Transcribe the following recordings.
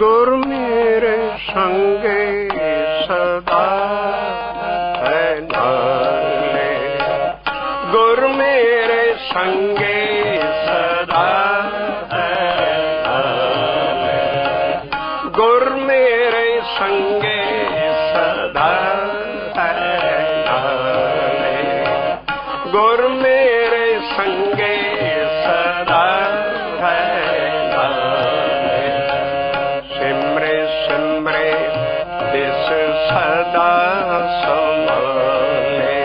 गुरु मेरे संगे सदा है नाले, गुरु मेरे संगे सदा है नाले, गुरु मेरे संगे सदा है नाले, गुरु मेरे संगे सदा है नाले, सिमरे सिमरे दिस सदा संभाले,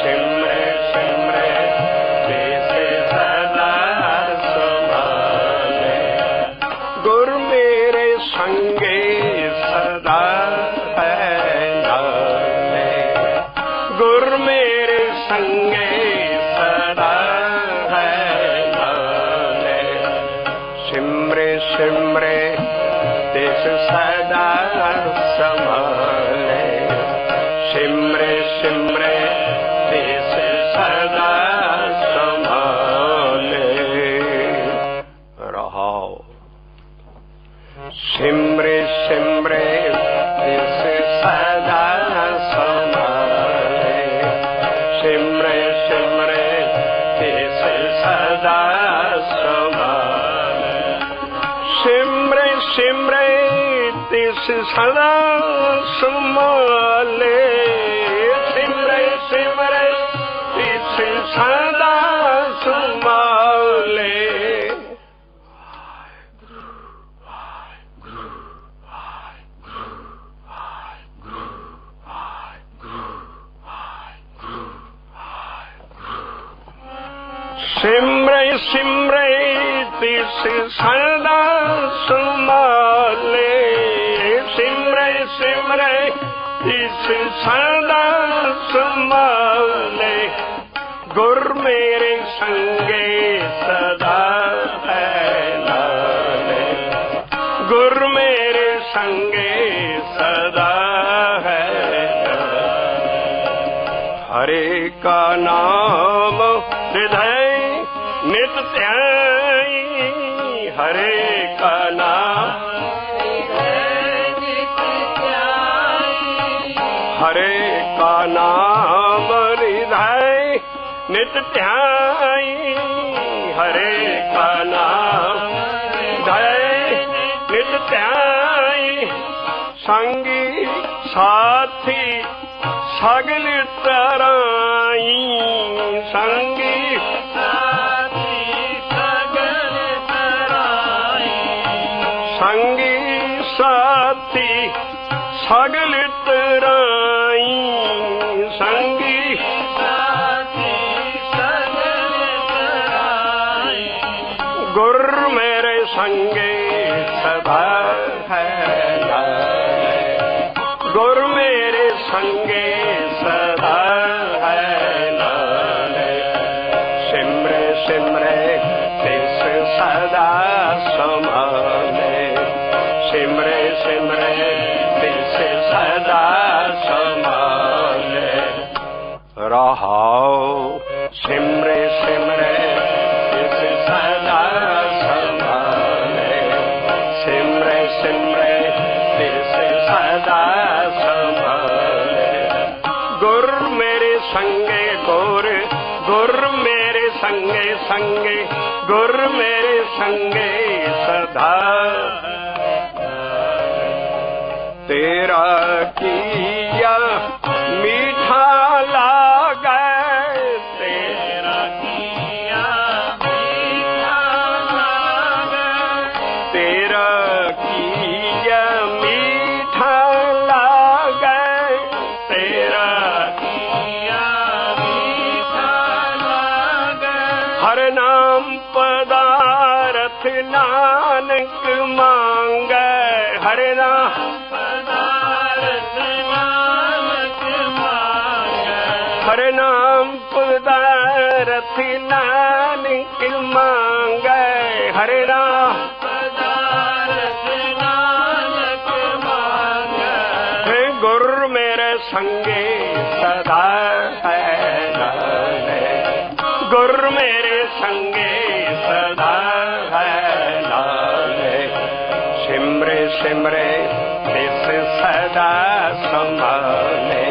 सिमरे सिमरे दिस सदा संभाले, गुरु मेरे संगे सदा है नाले, गुरु मेरे संगे सदा है नाले, सिमरे सिमरे दिस सदा संभाले, सिमरे सिमरे दिस सदा संभाले। रहाओ सिमरे सिमरे दिस सदा संभाले, सिमरे सिमरे दिस सदा संभाले, सिमरे सिमरे दिस सदा संभाले, सिमरे सिमरे दिस सदा संभाले। सिमरे सिमरे दिस सदा संभाले, सिमरे सिमरे दिस सदा संभाले, गुरु मेरे संगे सदा है नाले, गुरु मेरे संगे सदा है नाले, हरे का नाम हृदय नित ध्याई, हरे का नाम हरे का नाम हृदय नित ध्याई, हरे का नाम हृदय नित ध्याई, संगी साथी सगल तराई, संगी साथी सगल तराई, संगी साथी सगल तराई, संगी साथी सगल तराई, गुरु मेरे संगे सदा है नाले, गुरु मेरे संगे सदा है नाले, सिमरे सिमरे दिस सदा संभाले, सिमरे सिमरे दिस सदा संभाले। रहाओ सिमरे सिमरे दिस सदा संभाले, सिमरे सिमरे दिस सदा संभाले, गुरु मेरे संगे गुरु, गुरु मेरे संगे संगे, गुरु मेरे संगे सदा, तेरा किया मीठा लागे, तेरा किया मीठा लागे, तेरा किया मीठा लागे, तेरा किया मीठा लागे, हर नाम पदारथ नानक मांगे, हर नाम पदारथ नानक मांगे, हर नाम पदारथ नानक मांगे, हर नाम पदारथ नानक मांगे, गुरु मेरे संगे सदा है नाले, गुरु मेरे संगे सदा है नाले, सिमरे सिमरे तिस सदा संभाले,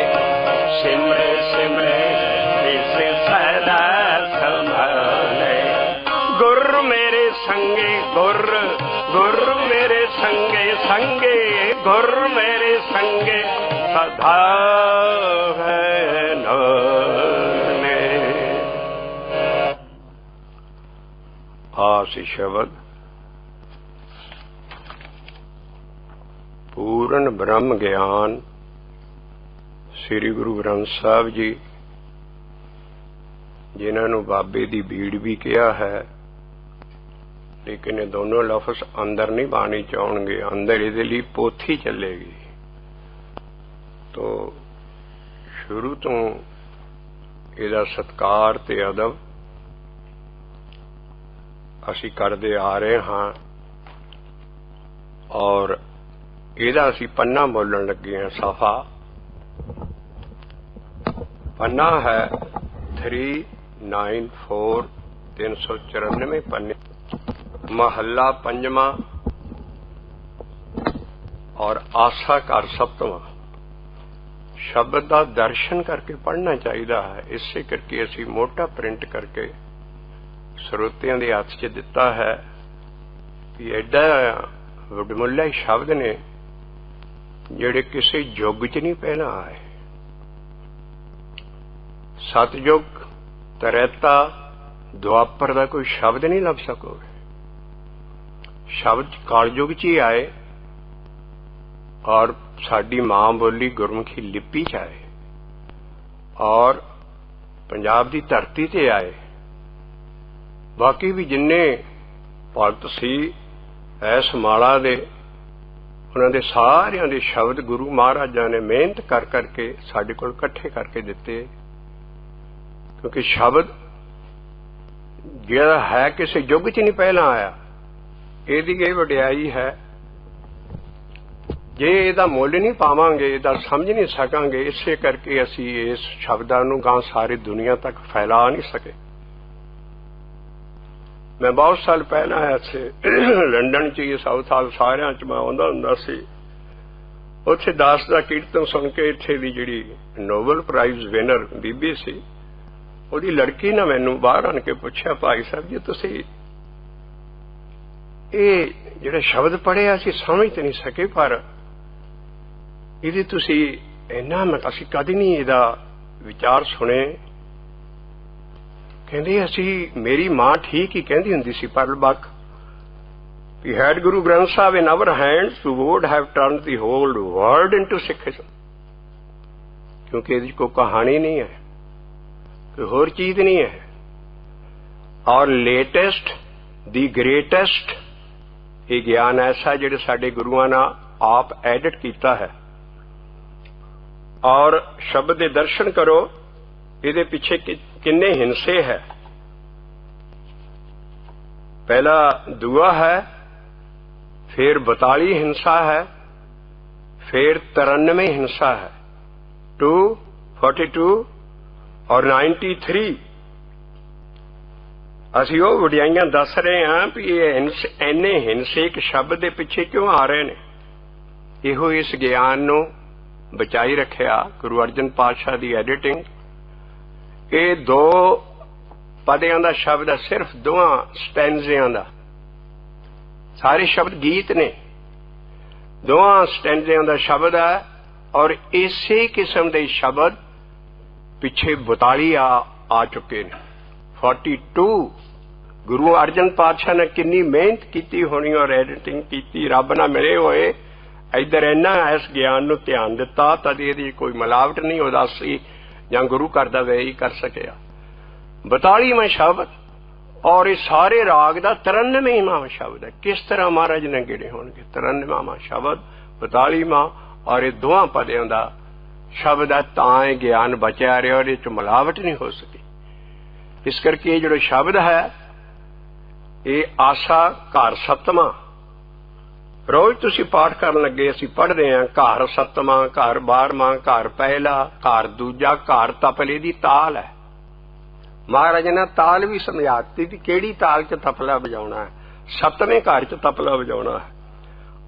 सिमरे सिमरे तिस सदा संभाले। गुर मेरे संगे गुर, गुर मेरे संगे संगे, गुर मेरे संगे सदा है नाने। आसी शब्द पूर्ण ब्रह्म ज्ञान श्री गुरु ग्रंथ साहब जी, जिन्हां नूं बाबे दी भीड़ भी कहा है, लेकिन ये दोनों लफ्ज अंदर नहीं बाणी चाहणगे, अंदर इहदे लई पोथी चलेगी। तो शुरू तो इहदा सत्कार ते अदब असीं करदे आ रहे हां, और ਇਹਦਾ ਅਸੀਂ पन्ना बोलन लगे हैं। सफा पन्ना है 394, 394 पन्ने, महला पंजवा और आसा घर सप्तवां। शब्द का दर्शन करके पढ़ना चाहिए है, इसे करके असी मोटा प्रिंट करके ਸਰੋਤਿਆਂ ਦੇ हथ च दिता है कि एडा वडमुला शब्द ने ਜਿਹੜੇ ਕਿਸੇ युग च नहीं पहला आए। सतयुग, त्रेता, द्वापर का कोई शब्द नहीं लभ सकोगे। शब्द कालयुग च ही आए और साडी मां बोली गुरमुखी लिपि च आए और पंजाब की धरती ते आए। बाकी भी जिन्ने भगत सी ऐस माला दे, उन्होंने दे सारियां दे शब्द गुरु महाराजा ने मेहनत कर करके साडे कोल इकट्ठे करके दिते, क्योंकि शब्द जिहड़ा है किसी युग च नहीं पहला आया। इहदी ये वडियाई है, जे इहदा मुल नहीं पावांगे, इहदा समझ नहीं सकांगे, इसे करके असी इस शब्दां नूं गां सारी दुनिया तक फैला नहीं सके। मैं बहुत साल पहला इत्थे लंडन च ही साउथ हाल सारियां च मैं आउंदा हुंदा सी। उत्थे दास दा कीर्तन सुन के इत्थे दी जिहड़ी नोबल प्राइज विनर बीबी सी, ਉਹਦੀ लड़की ने मैनू बाहर आन के पुछया, भाई साहब जी तुसीं ਇਹ ਜਿਹੜੇ शब्द पढ़िया असीं समझ तो नहीं सके, पर ਇਹਦੀ ਤੁਸੀਂ ਇੰਨਾ ਮੈਂ ਅਸੀਂ कदी नहीं ਇਹਦਾ विचार सुने। कहते असी मेरी मां ठीक ही कहती हुंदी सी परलबक, We had Guru Granth Sahib in our hands, we would have turned the whole world into Sikhism। क्योंकि इसकी कोई कहानी नहीं है, कोई होर चीज नहीं है, और लेटेस्ट दी ग्रेटेस्ट ये ज्ञान ऐसा जिहड़े साडे गुरुआं ने आप एडिट कीता है। और शब्द दे दर्शन करो, ਇਹਦੇ ਪਿੱਛੇ किन्ने हिंसे है। पहला दुआ है, फिर 42 हिंसा है, फिर 93 हिंसा है, 242 और 93। असी वो वडियाइयां दस रहे हैं भी ये इन्ने हिंसे एक शब्द के पिछे क्यों आ रहे ने। इहो इस ज्ञान नूं बचाई रखिया गुरु अर्जन पातशाह की एडिटिंग। ये दो पदियां दा शब्द है, सिर्फ दोवां स्टैंजियां दा। सारे शब्द गीत ने, दोवां स्टैंजियां दा शब्द है, और इसे किस्म दे शब्द पिछे 42 आ चुके ने। 42 गुरु अर्जन पातशाह ने कितनी मेहनत की होनी और एडिटिंग की, रब ना मिले होए इधर इन्ना इस ज्ञान नूं ध्यान दिता, तद इहदी कोई मिलावट नहीं उदासी ਜਾਂ गुरु करदा वे ही कर सकिया। 42वां शब्द, और ये सारे राग का 93वां शब्द है। किस तरह महाराज ने गिणे होणगे 93वां शब्द, 42वां, और ये दोवां पदियां दा शब्द है, तां ये ज्ञान बचा रहा और ये मिलावट नहीं हो सकी। इस करके ये जो शब्द है ये आसा घर सप्तवां। रोज तुसी पाठ करन लगे असीं पढ़ रहे हैं, घर सत्तवां, घर 12वां, घर पहला, घर दूजा, घर तपले दी ताल है। महाराज ने ताल भी समझाती कि केड़ी ताल च तपला बजाउणा है, सत्तवें घर च तपला बजाउणा है।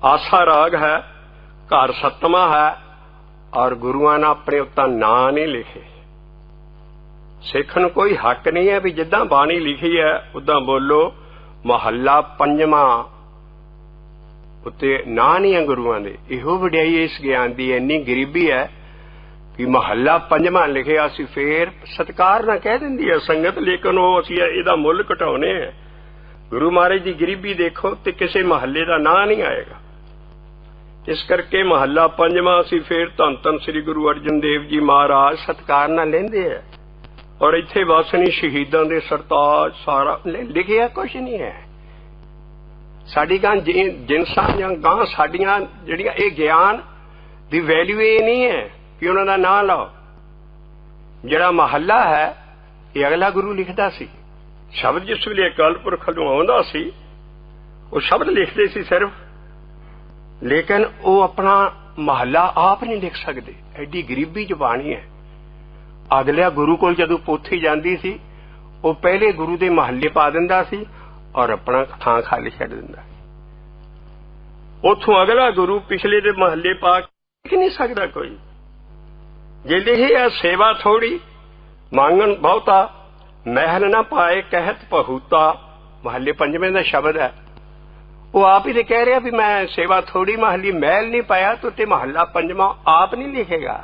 आसा राग है, घर सतमा है, और गुरुआं ने अपने उत्ता नां नहीं लिखे। सिख नूं कोई हक नहीं है भी जिद्दां बाणी लिखी है उदां बोलो। महला पंजवां उत्ते नां नहीं है गुरुआं दे। इहो वडियाई इस ज्ञान दी, इन्नी गरीबी है कि महला पंजवां लिखिया सी, फिर सत्कार ना कह दिंदी है संगत, लेकिन वो असीं इहदा मुੱਲ घटाउने हैं। गुरु महाराज की गरीबी देखो ते किसी महल्ले का नां नहीं आएगा। इस करके महला पंजवां असीं फिर धन धन श्री गुरु अर्जन देव जी महाराज सत्कार ना लेंदे है। और इत्थे बस नहीं शहीदां दे सरताज सारा लिखिया कुछ नहीं है। साडी गां जिनसां जां गां साडियां जिहड़ियां इह ज्ञान दी वैल्यू ये नहीं है कि उन्हां दा नां लाओ। जिहड़ा महला है ये अगला गुरु लिखदा सी। शब्द जिस वेले अकाल पुरख नूं आउंदा सी वो शब्द लिखदे सी सिर्फ, लेकिन वो अपना महला आप नहीं लिख सकते। एडी गरीबी च बाणी है। अगला गुरु कोल जदों पोथी जांदी सी वो पहले गुरु दे महल्ले पा दिंदा सी और अपना थां खाली छड्ड दिंदा। उथों अगला गुरु पिछले दे महल्ले पा के नहीं सकदा कोई। जे लिखिया सेवा थोड़ी मांगन बहुता, महल ना पाए कहत पहूता। महल्ले पंजवें दा शब्द है। वो आप ही तो कह रहे भी मैं सेवा थोड़ी महली महल नहीं पाया, तो ते महला पंजवां आप नहीं लिखेगा,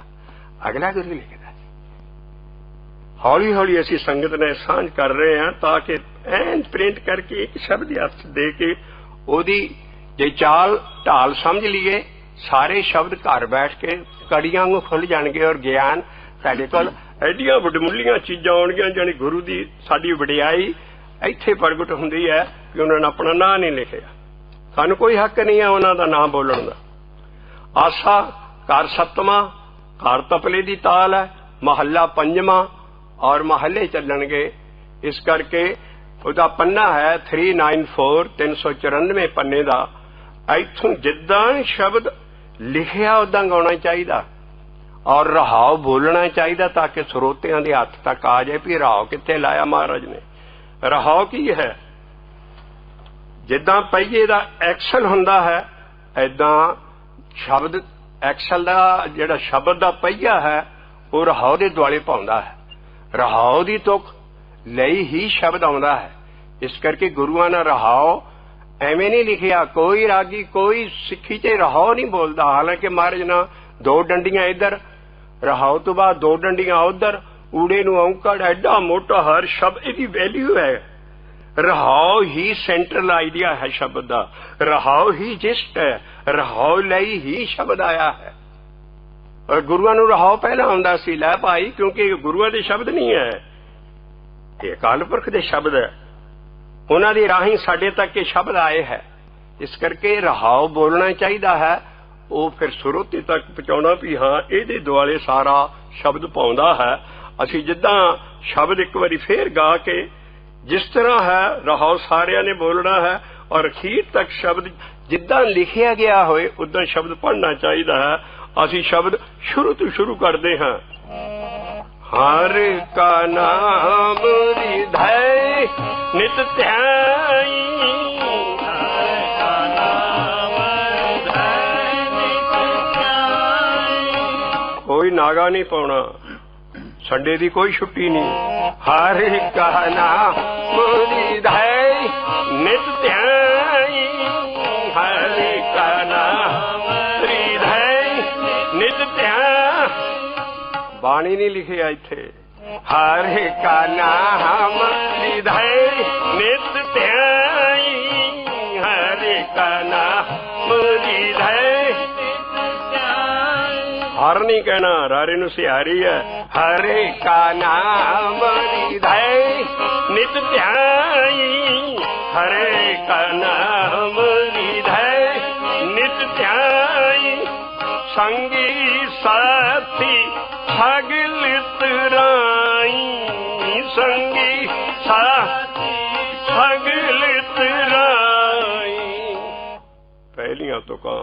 अगला गुरु लिखेगा। हौली हौली असी संगत ने सांझ कर रहे हैं ताकि एन प्रिंट करके एक शब्द अर्थ दे के ओदी जे चाल ढाल समझ लीए, सारे शब्द घर बैठ के कड़ियां वांगू खुल जाणगे और ज्ञान साडे कोल एडियां वडमुल्लियां चीजां आउणगियां। जानी गुरु दी साडी वडियाई इत्थे प्रगट हुंदी है कि उन्होंने अपना नां नहीं लिखिया। सानू कोई हक नहीं है उन्हां दा नां बोलण दा। आसा घर सतवां, घर तपले दी ताल है, महला पंजवां और महल्ले चलणगे। इस करके उहदा पन्ना है 394 394 पन्ने दा। इत्थों जिद्दां शब्द लिखिया उदां गाउणा चाहिदा और रहाव बोलना चाहिए ताकि ਸਰੋਤਿਆਂ ਦੇ हथ तक आ जाए भी रहाव कित्थे लाया महाराज ने। रहाव की है? जिद्दां पहिए दा एक्सल हुंदा है ऐदां शब्द एक्सल दा जिहड़ा शब्द दा पहिया है वो रहाव दे दुआले पाउंदा है। रहाव दी तुक लई ही शब्द आउंदा है। इस करके गुरुआं ने रहाव एवें नहीं लिखिया। कोई रागी कोई सिक्खी च रहाव नहीं बोलता। हालांकि महाराज ने दो डंडियां इधर रहाव तो बाद दो डंडियां उधर, ऊड़े नूं औंकड़ एडा मोटा हर शब्द इहदी वैल्यू है। रहाव ही सेंट्रल आइडिया है शब्द दा, रहाव ही जिस्ट है, रहाव लई ही शब्द आया है। और गुरुआं नूं रहाव पहला आउंदा सी, लै भाई क्योंकि गुरुआं दे शब्द नहीं है, ये अकाल पुरख दे शब्द है। उन्हां दे राहीं साडे तक ये शब्द आए है। इस करके रहाव बोलना चाहिए है। वो फिर ਸਰੋਤੇ तक पहुंचाना भी हाँ ये दुआले सारा शब्द पाउंदा है। असी जिद्दां शब्द एक बारी फिर गा के जिस तरह है रहाव सारिया ने बोलना है और अखीर तक शब्द जिद्दां लिखिया गया होए उदां शब्द पढ़ना चाहिए है। असी शब्द शुरू तो शुरू करते हैं। हर का नाम रिधै नित ध्याई, कोई नागा नहीं पाउना, संडे दी कोई छुट्टी नहीं। हर का नाम रिधै नित ध्याई, हर का नाम रिधै नित ध्याई। बाणी नहीं लिखिया इत्थे। हर का नाम रिधै नित ध्याई, हर का नाम रिधै। हर नहीं कहना, रारे नूं सिहारी है। हरे का नाम रिधै नित ध्याई, हरे का नाम रिधै नित ध्याई। संगी साथी सगल तराई, संगी साथी सगल तराई। पहलियां तुकां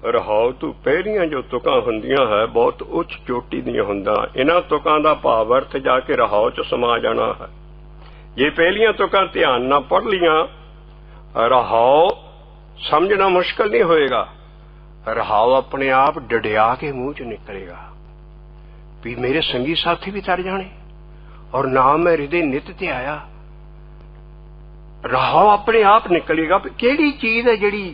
रहाव तो पहलियां जो तुकां हुंदियां है बहुत उच्च चोटी दियां हुंदा। इन्हां तुकां दा भाव अर्थ जाके रहाव च समा जाना है। ये पहलियां तुकां ध्यान ना पढ़ लियां, रहाव समझना मुश्किल नहीं होएगा, रहाव अपने आप डडिया के मुंह च निकलेगा। भी मेरे संगी साथी भी तर जाने और नाम मैं हृदय नित ते आया। रहाव अपने आप निकलेगा। केड़ी चीज है जिहड़ी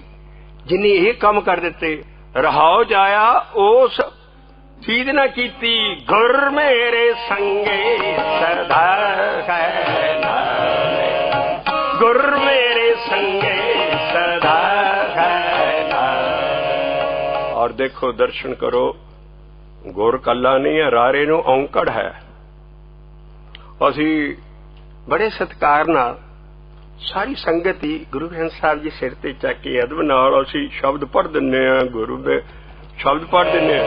जिन्हें ये काम कर दिते। रहाव जाया उस चीज ना कीती, गुर मेरे संगे सदा है नाले, गुर मेरे संगे सदा है नाले। और देखो दर्शन करो, गुर कला नहीं है, रारे नूं औंकड़ है। असी बड़े सत्कार नाल सारी संगत ही गुरु ग्रंथ साहिब जी सिर ते चक के अदब नाल असी शब्द पढ़ दिन्ने आ। गुरु दे शब्द पढ़ दिन्ने,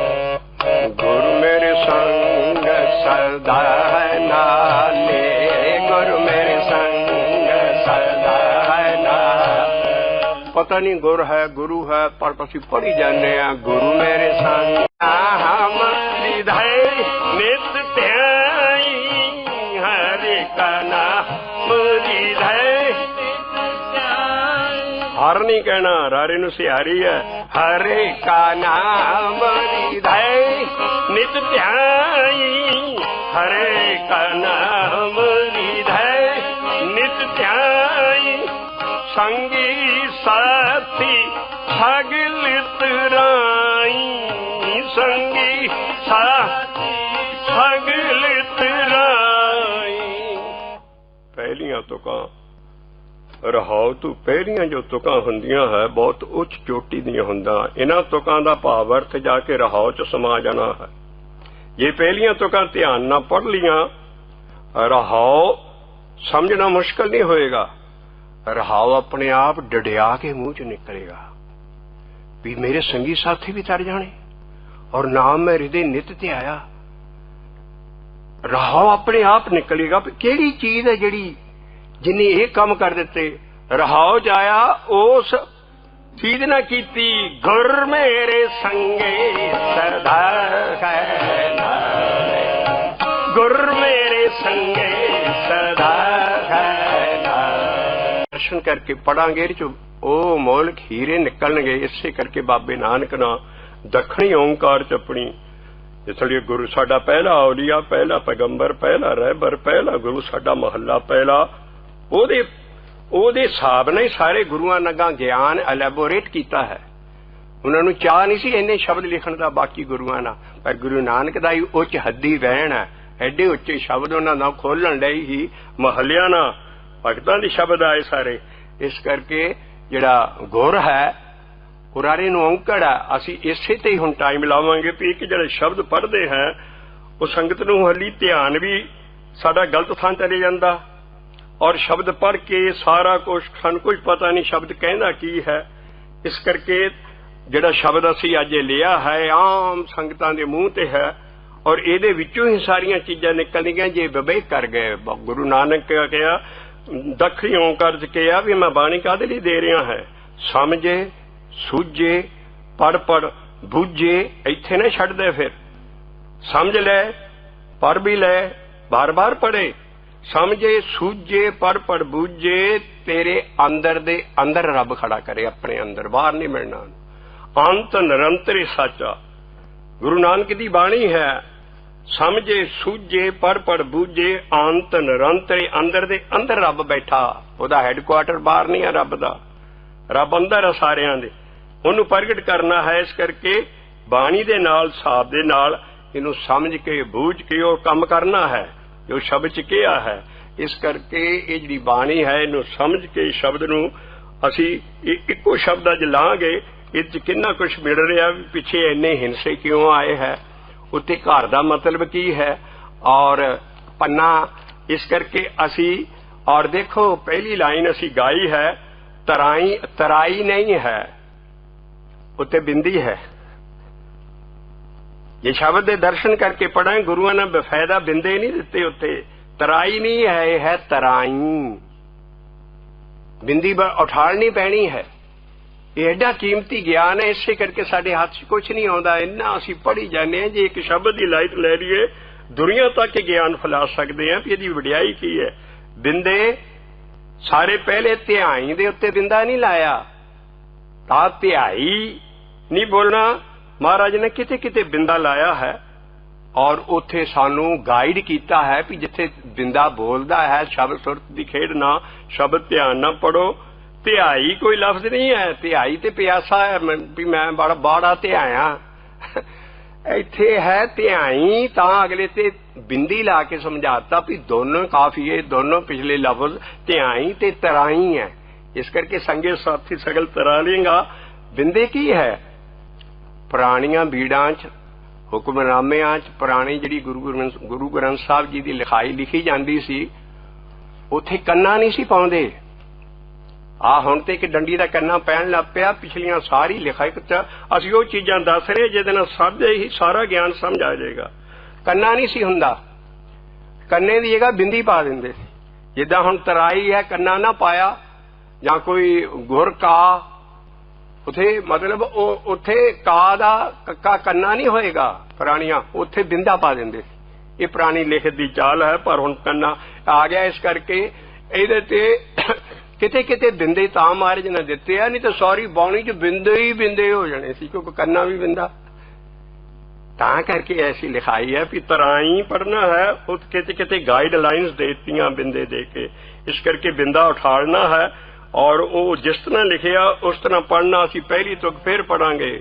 गुरु मेरे संग सदा है नाले, गुरु मेरे संग सदा है नाले। पता नहीं गुर है गुरु है, पर असी पढ़ी जाने आ। गुरु मेरे संग हम रिधय नित ध्याई, हरे का नाम रिधय। हर नहीं कहना, रारे नूं सिहारी है। हरे का नाम रिधय नित ध्याई, हरे का नाम रिधय नित ध्याई। संगी साथी सगलित राई, संगी साथी सगलित राई। पहलियां तुकां रहाव तू पहलियां जो तुकां हुंदियां है बहुत उच्च चोटी दियां हुंदा। इन्हां तुकां दा भाव अर्थ जाके रहाव च समा जाना है। जे पहलियां तुकां ध्यान ना पढ़ लियां, रहाव समझना मुश्किल नहीं होएगा। रहाव अपने आप डडिया के मुंह च निकलेगा। भी मेरे संगी साथी भी तर जाने और नाम मैं हृदय नित ते आया। रहाव अपने आप निकलेगा। केड़ी चीज है जिहड़ी जिन्हें ये काम कर दिते। रहाव जाया उस चीज ना कीती, गुर मेरे संगे सदा है नाले, गुर मेरे संगे सदा है नाले। दर्शन करके पढ़ांगे चो ओ मोलक हीरे निकलणगे। इसे करके बाबे नानक ना दखणी ओंकार च अपनी इसलिए गुरु साडा पहला औलिया, पहला पैगंबर, पहला रहबर, पहला गुरु साडा महला पहला। ਉਹਦੇ ਹਿਸਾਬ ਨਾਲ ਸਾਰੇ ਗੁਰੂਆਂ ਨਗਾ ਗਿਆਨ ਐਲੈਬੋਰੇਟ ਕੀਤਾ ਹੈ। ਉਹਨਾਂ ਨੂੰ ਚਾਹ ਨਹੀਂ ਸੀ ਇੰਨੇ ਸ਼ਬਦ ਲਿਖਣ ਦਾ ਬਾਕੀ ਗੁਰੂਆਂ ਨਾਲ, ਪਰ ਗੁਰੂ ਨਾਨਕ ਦਾ ਹੀ ਉੱਚ ਹੱਦੀ ਵਹਿਣ ਹੈ। ਐਡੇ ਉੱਚੇ ਸ਼ਬਦ ਉਹਨਾਂ ਨਾਲ ਖੋਲਣ ਲਈ ਹੀ ਮਹੱਲਿਆਂ ਨਾਲ ਭਗਤਾਂ ਦੇ ਸ਼ਬਦ ਆਏ ਸਾਰੇ। ਇਸ ਕਰਕੇ ਜਿਹੜਾ ਗੁਰ ਹੈ ਉਰਾਰੇ ਨੂੰ ਔਂਕੜ ਹੈ। ਅਸੀਂ ਇਸੇ ਤੇ ਹੀ ਹੁਣ ਟਾਈਮ ਲਾਵਾਂਗੇ ਵੀ ਇੱਕ ਜਿਹੜੇ ਸ਼ਬਦ ਪੜ੍ਹਦੇ ਹੈ ਉਹ ਸੰਗਤ ਨੂੰ ਹਲੀ ਧਿਆਨ ਵੀ ਸਾਡਾ ਗਲਤ ਥਾਂ ਚਲੇ ਜਾਂਦਾ और शब्द पढ़ के सारा कुछ सानू कुछ पता नहीं शब्द कहना की है। इस करके जिहड़ा शब्द असी अज लिया है आम संगतां दे मूँह ते है और इहदे विचों ही सारियां चीज़ां निकलणगीਆਂ जे विवेक कर गए। गुरु नानक कहा दखणी ओंकार च कहा भी मैं बाणी काहदे लई दे रहा है, समझे सूझे पढ़ पढ़ बूझे। इत्थे ना छड्ड दे, फिर समझ लै पढ़ भी लै, बार बार पढ़े। समझे सूझे पढ़ पढ़ बूझे, तेरे अंदर दे अंदर रब खड़ा करे अपने अंदर, बाहर नहीं मिलना। अंत निरंतर साचा गुरु नानक दी बाणी है। समझे सूझे पढ़ पढ़ बूझे, अंत निरंतर अंदर दे अंदर रब बैठा। ओदा हैडकुआटर बाहर नहीं है रब दा, रब अंदर है सारियां दे, ओनू प्रगट करना है। इस करके बाणी दे नाल साहब दे नाल इनू समझ के बूझ के और काम करना है जो शब्द च किया है। इस करके ये जी बाणी है इनू समझ के शब्द नू असी इक्को शब्द अज लांगे। इस किन्ना कुछ मिल रहा, पिछे इन्ने हिंसे क्यों आए है, उत्ते घर दा मतलब की है और पन्ना। इस करके असी और देखो पहली लाइन असी गाई है, तराई तराई नहीं है, उत्ते बिंदी है। ये शब्द दे दर्शन करके पढ़े गुरुआं ने बेफायदा बिंदे नहीं दिते, उत्ते तराई नहीं है, यह है तराई। बिंदी उठालनी पैनी है। ये एडा कीमती ज्ञान है, इसे करके साडे हाथ कुछ नहीं आउंदा। इन्ना असीं पढ़ी जाने जे एक शब्द की लाइट लै लईए दुनिया तक ज्ञान फैला सकते हैं भी इहदी वडियाई की है। बिंदे सारे पहले ध्याई दे उत्ते बिंदा नहीं लाया, ਤਾਂ ਧਿਆਈ नहीं बोलना। महाराज ने किते किते बिंदा लाया है और उत्थे सानू गाइड किया है भी जिथे बिंदा बोलता है शब्द सुरत की खेड ना, शब्द ध्यान ना पढ़ो। ध्याई कोई लफ्ज नहीं है, ध्याई ते प्यासा है भी मैं बड़ा बाड़ा ध्याया इत्थे है ध्याई। तां अगले ते बिंदी ला के समझाता भी दोनों काफी है, दोनों पिछले लफ्ज ध्याई ते तराई है। इस करके संगे साथी सगल तरा लेगा। बिंदे की है पुरानियां बीड़ां च हुक्मनामियां च पुरानी जिहड़ी गुरु ग्रंथ साहब जी की लिखाई लिखी जाती सी उत्थे कन्ना नहीं सी पाउंदे। आ हुण ते एक डंडी दा कन्ना पैण लग पिया। पिछलियां सारी लिखाई च असीं ओह चीजां दस रहे जिहदे नाल साडे ही सारा ज्ञान समझ आ जाएगा। कन्ना नहीं सी हुंदा, कन्ने दी जगह बिंदी पा दिंदे सी। जिद्दां हुण तराई है कन्ना ना पाया जां कोई गुर का उथे मतलब उथे का दा कक्का कन्ना नहीं होएगा। पुरानियां उथे बिंदा पा देंदे। ये पुरानी लिखत दी चाल है पर हुण कन्ना आ गया। इस करके इहदे ते किते किते बिंदे तां महाराज ने दिते आ, नहीं तो सारी बाणी च बिंदे ही बिंदे हो जाने सी क्योंकि कन्ना भी बिंदा। तां करके ऐसी लिखाई है भी तराई पढ़ना है। उस किते किते गाइडलाइंस देतियां बिंदे दे के। इस करके बिंदा उठाड़ना है और वो जिस तरह लिखिया उस तरह पढ़ना। असी पहली तुक फिर पढ़ांगे।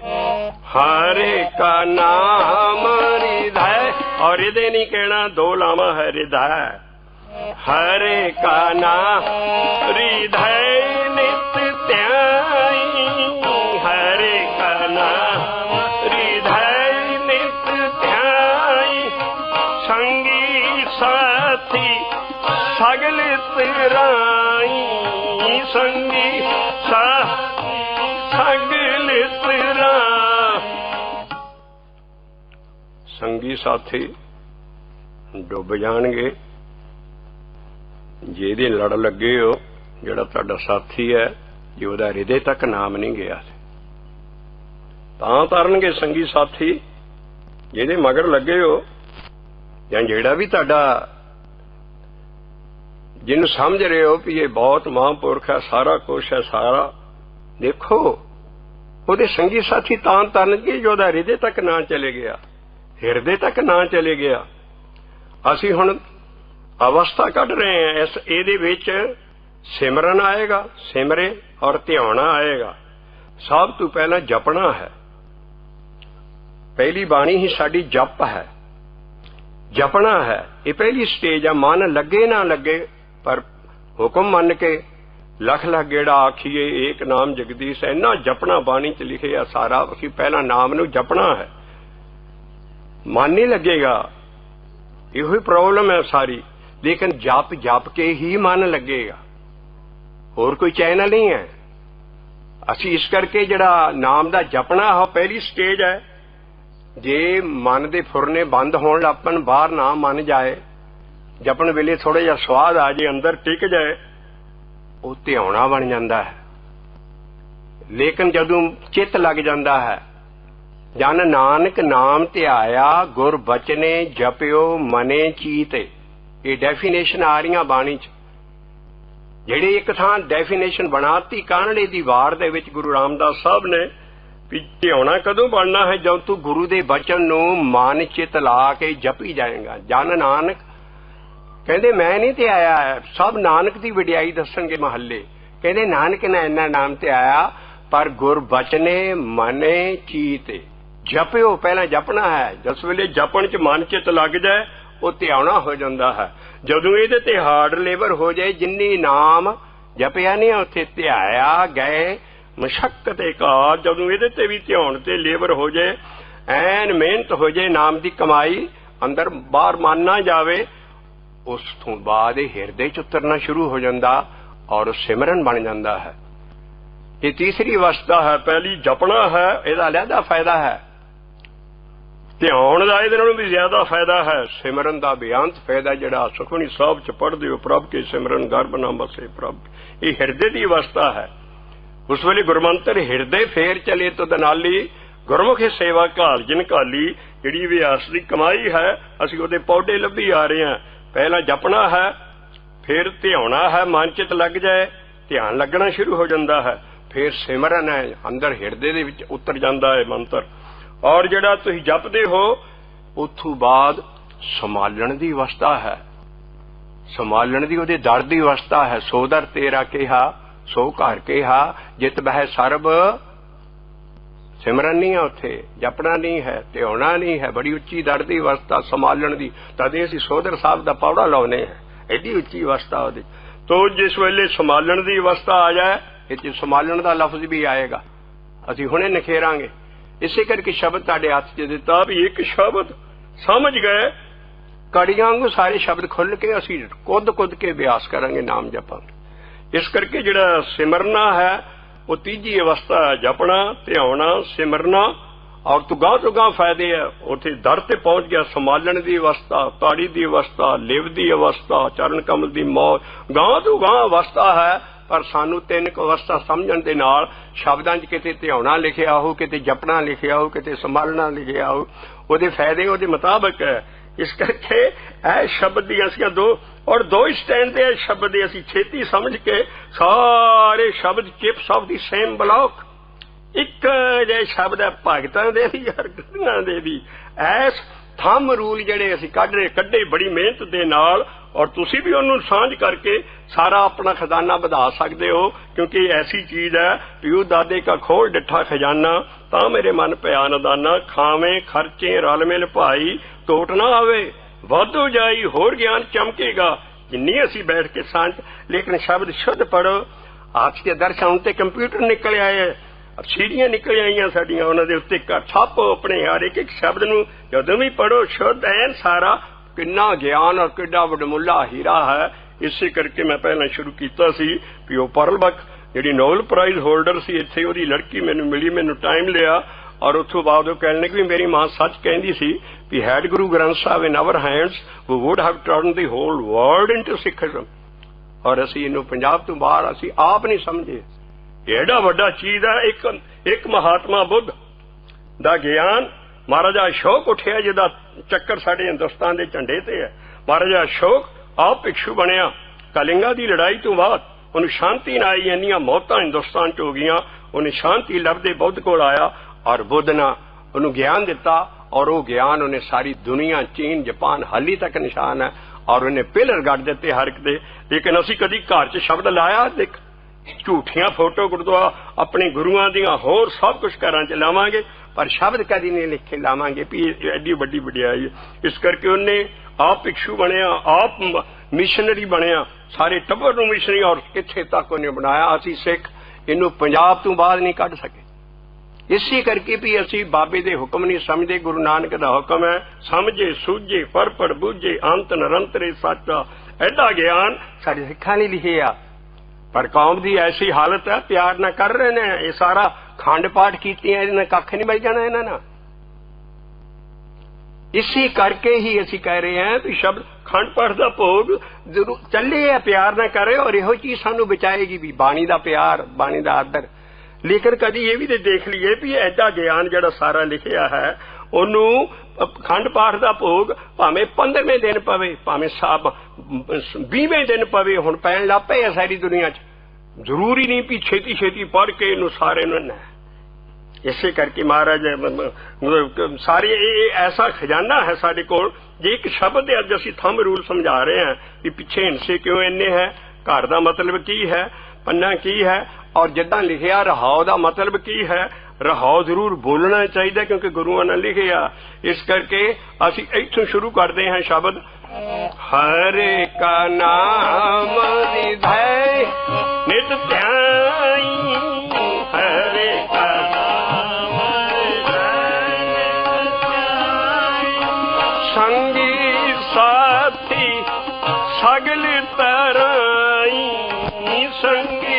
हरे का नाम हृदय, और हृदय नहीं कहना, दो लामा है हृदय। हरे का नाम हृदय नित ध्याई, हरे का नाम हृदय नित ध्याई। संगी साथी सगल तराई, संगी सगल तरा। संगी साथी डुब जाणगे जेदे लड़ लगे हो। जिहड़ा तुहाडा साथी है जे उहदा हृदय तक नाम नहीं गया तां तरनगे संगी साथी। जेदे मगर लगे हो जां जिहड़ा भी तुहाडा जिन्हों समझ रहे हो कि ये बहुत महापुरख है, सारा कुछ है, सारा देखो ਉਹਦੇ संगी साथी तां तरनगे जो ਉਹਦਾ हृदय तक ना चले गया, हृदय तक ना चले गया। ਅਸੀਂ ਹੁਣ अवस्था कढ़ रहे हैं इस ਇਹਦੇ ਵਿੱਚ सिमरन आएगा, सिमरे और ध्याना आएगा। सब तो पहला जपना है। पहली बाणी ही साडी जप है, जपना है। ये पहली स्टेज है। मन लगे ना लगे पर हुक्म मन के लख लख गेड़ा आखिए एक नाम जगदीश। इन्ना जपना बाणी च लिखे आ सारा। असीं पहला नाम नूं जपना है। मन नहीं लगेगा, इहो प्रॉब्लम है सारी। लेकिन जप जप के ही मन लगेगा, होर कोई चैनल नहीं है। असीं इस करके जिहड़ा नाम दा जपना है पहली स्टेज है। जे मन दे फुरने बंद होण लग पन, बाहर ना मन जाए, जपन वेले थोड़ा जिहा स्वाद आ जाए, अंदर टिक जाए, वो ध्याना बन जाता है। लेकिन जदों चित लग जाता है, जन नानक नाम ध्याया गुर बचने जपियो मने चीते। ये डेफिनेशन आ रही बाणी च। जिहड़ी एक थां डेफिनेशन बनाती कानड़े दी वार दे विच गुरु रामदास साहब ने भी ध्याना कदों बनना है, जब तू गुरु दे बचन नूं मन चित ला के जपी जाएगा। जन नानक कहते मैं नहीं ध्याया है, सब नानक की वडियाई दसणगे महल्ले। कहते नानक ने इन्ना नाम ध्याया पर गुर बचने मने चीते। जपियो पहला जपना है। जिस वेले जपन च मन चित लग जाए वो ध्याना हो जाता है। जदों इहदे ते हार्ड लेबर हो जाए, जिन्नी नाम जपिया नहीं उत्थे ध्याया गए मशक्कत कार। जदों इहदे ते भी ध्यान ते लेबर हो जाए, ऐन मेहनत हो जाए, नाम की कमाई अंदर बाहर मन ना जावे, उस तो बाद हृदय च उतरना शुरू हो जाता और सिमरन बन जाता है। ये तीसरी अवस्था है। पहली जपना है, इसका अलहदा फायदा है। ध्यान का इहदे नालों भी ज्यादा फायदा है। सिमरन का बेअंत फायदा जिहड़ा सुखमनी साहब च पढ़दे हो, प्रभ के सिमरन गर्भ न बसे प्रभ। ये हृदय की अवस्था है। उस वेले गुरमंत्र हृदय फेर चले तो दनाली गुरमुखी सेवा घाल जिन घाली। जिहड़ी विआस की कमाई है असीं उहदे पौधे लभी आ रहे हैं। पहला जपना है, फिर ध्याना है, मन चित लग जाए, ध्यान लगना शुरू हो जाता है। फिर सिमरन है, अंदर हिरदे दे विच उतर जाता है मंत्र। और जिहड़ा तुसीं जपदे हो उथों बाद संभालण दी अवस्था है, संभालण दी उहदे दर दी अवस्था है। सो दर तेरा कहा सो घर कहा, जित बह सरब सिमरन नहीं है, उत्थे जपना नहीं है, ध्याना नहीं है। बड़ी उच्ची दर दी अवस्था संभालण दी, तदे असीं सोधर साहब दा पौड़ा लाउने हैं, एडी उच्ची अवस्था उहदी। तो जिस वेले संभालण दी अवस्था आ जाए, इत्थे संभालण दा लफ्ज भी आएगा, असीं हुणे निखेरांगे। इसे करके शब्द तुहाडे हत्थ 'च दिता भी एक शब्द समझ गए, कड़ियां वांगू सारे शब्द खुल के असीं कुद के अभ्यास करांगे, नाम जपांगे। इस करके जिहड़ा सिमरना है वो तीजी अवस्था है, जपना, ध्याना, सिमरना। और तो गां फायदे है। उत्थे दर ते पहुंच गया, संभालण दी अवस्था, ताड़ी दी अवस्था, लिव दी अवस्था, चरण कमल दी मौज, गां तो गां अवस्था है। पर सानू तीन अवस्था समझण दे नाल शब्दां 'च किते ध्याना लिखिया हो, किते जपना लिखिया हो, किते संभालना लिखिया हो, ਉਹਦੇ फायदे ਉਹਦੇ मुताबिक है। इस करके ए शब्द दी असीं दो और दो ही स्टैंड दे शब्द दे असीं छेती समझ के सारे शब्द chips of the same block एक जे शब्द है भगतां दे भी हरकतां दे भी। ऐस थंब रूल ਜਿਹੜੇ ਅਸੀਂ ਕੱਢੇ बड़ी मेहनत ਦੇ ਨਾਲ, और तुसी भी ਉਹਨੂੰ ਸਾਂਝ करके सारा अपना खजाना बढ़ा सकते हो, क्योंकि ऐसी चीज है पिऊ दादे का खोल डिठा खजाना, ता मेरे मन पिया नदाना, खावे खर्चे रल मिल भाई, टोट ना आवे वाधो जाई होर ज्ञान चमकेगा। जिन्नी असी बैठ के सांझ, लेकिन शब्द शुद्ध पढ़ो। आज के दर्शन ते कंप्यूटर निकल आए, सीढ़ियां निकल आईयां साडियां, उन्हां दे उत्ते छापो अपने यार एक एक शब्द नूं जदों भी पढ़ो शुद्ध ऐन सारा किन्ना ज्ञान और किड्डा वडमुला हीरा है। इसे करके मैं पहला शुरू कीता सी भी वो परलबक जिहड़ी नोबल प्राइज होल्डर सी, इत्थे ओहदी लड़की मैनूं मिली, मैनूं टाइम लिया, और उथों बाद कहण लगी भी मेरी मां सच कहंदी सी भी had Guru Granth Sahib in our hands we would have turned the whole world into Sikhism. और असीं इहनूं पंजाब तो बाहर असीं आप नहीं समझे, एडा वड्डा चीज है। एक महात्मा बुद्ध दा ज्ञान, महाराजा अशोक उठिया जिहदा चक्कर साडे हिंदुस्तान दे झंडे ते है। महाराजा अशोक आप भिक्षु बनिया, कलिंगा दी लड़ाई तो बाद उन्हें शांति ना आई, इन्नियां मौतां हिंदुस्तान च हो गईयां, उन्हें शांति लभदे बुद्ध कोल आया, और बुद्ध ने उन्हें ज्ञान दिता, और वो ज्ञान उन्हें सारी दुनिया चीन जापान हाली तक निशान है, और उन्हें पिलर गढ़ दिते हर एक दे। लेकिन असीं कदी घर च शब्द लाया देख, झूठियां फोटो गुरुद्वारा अपने गुरुआं दियां होर सब कुछ घरां च लावांगे, पर शब्द कदी नहीं लिख के लावांगे भी एडी वड्डी वड्याई है। इस करके उन्हें आप भिक्षु बनया, आप मिशनरी बनया, सारे टब्बर नूं मिशनरी, और किथे तक उन्हें बनाया। असीं सिख इनू पंजाब तो बाहर नहीं कढ़ सके, इसी करके भी असी बाबे दे हुक्म नहीं समझते। गुरु नानक दा हुक्म है समझे सूझे पर बूझे अंत निरंतरे साचा। एडा ज्ञान साडे सिखां ने लिखे आ, पर कौम दी ऐसी हालत है प्यार ना कर रहे ने, ये सारा खंड पाठ कीतियां इन्हां कख नहीं मिल जाना इन्हां नाल। इसी करके ही असी कह रहे हैं कि शब्द खंड पाठ दा भोग जरूर चले है, प्यार ना करे, और इहो चीज सानू बचाएगी भी, बाणी दा प्यार, बाणी दा आदर। लेकिन कदी ये भी देख लीए भी ऐसा ज्ञान जिहड़ा सारा लिखिया है उन्होंने खंड पाठ का भोग भावें 15वें दिन पवे, भावें 20वें दिन पवे, हुण पैण लग पे है सारी दुनिया च। जरूरी नहीं भी छेती छेती पढ़ के इनू सारे न। इसे करके महाराज सारे ऐसा खजाना है साडे कोल। जे एक शब्द अज असीं थंब रूल समझा रहे हैं कि पिछे हिंसे क्यों इन्ने है, घर का मतलब की है, पन्ना की है, और जिद्दां लिखिया रहाओ का मतलब की है। रहाओ जरूर बोलना चाहिए क्योंकि गुरुआं ने लिखिया। इस करके असीं इत्थों शुरू करते हैं शब्द हरे का नाम रिधै नित ध्याई, हरे का नाम रिधै नित ध्याई, संगी साथी सगल तराई, संगी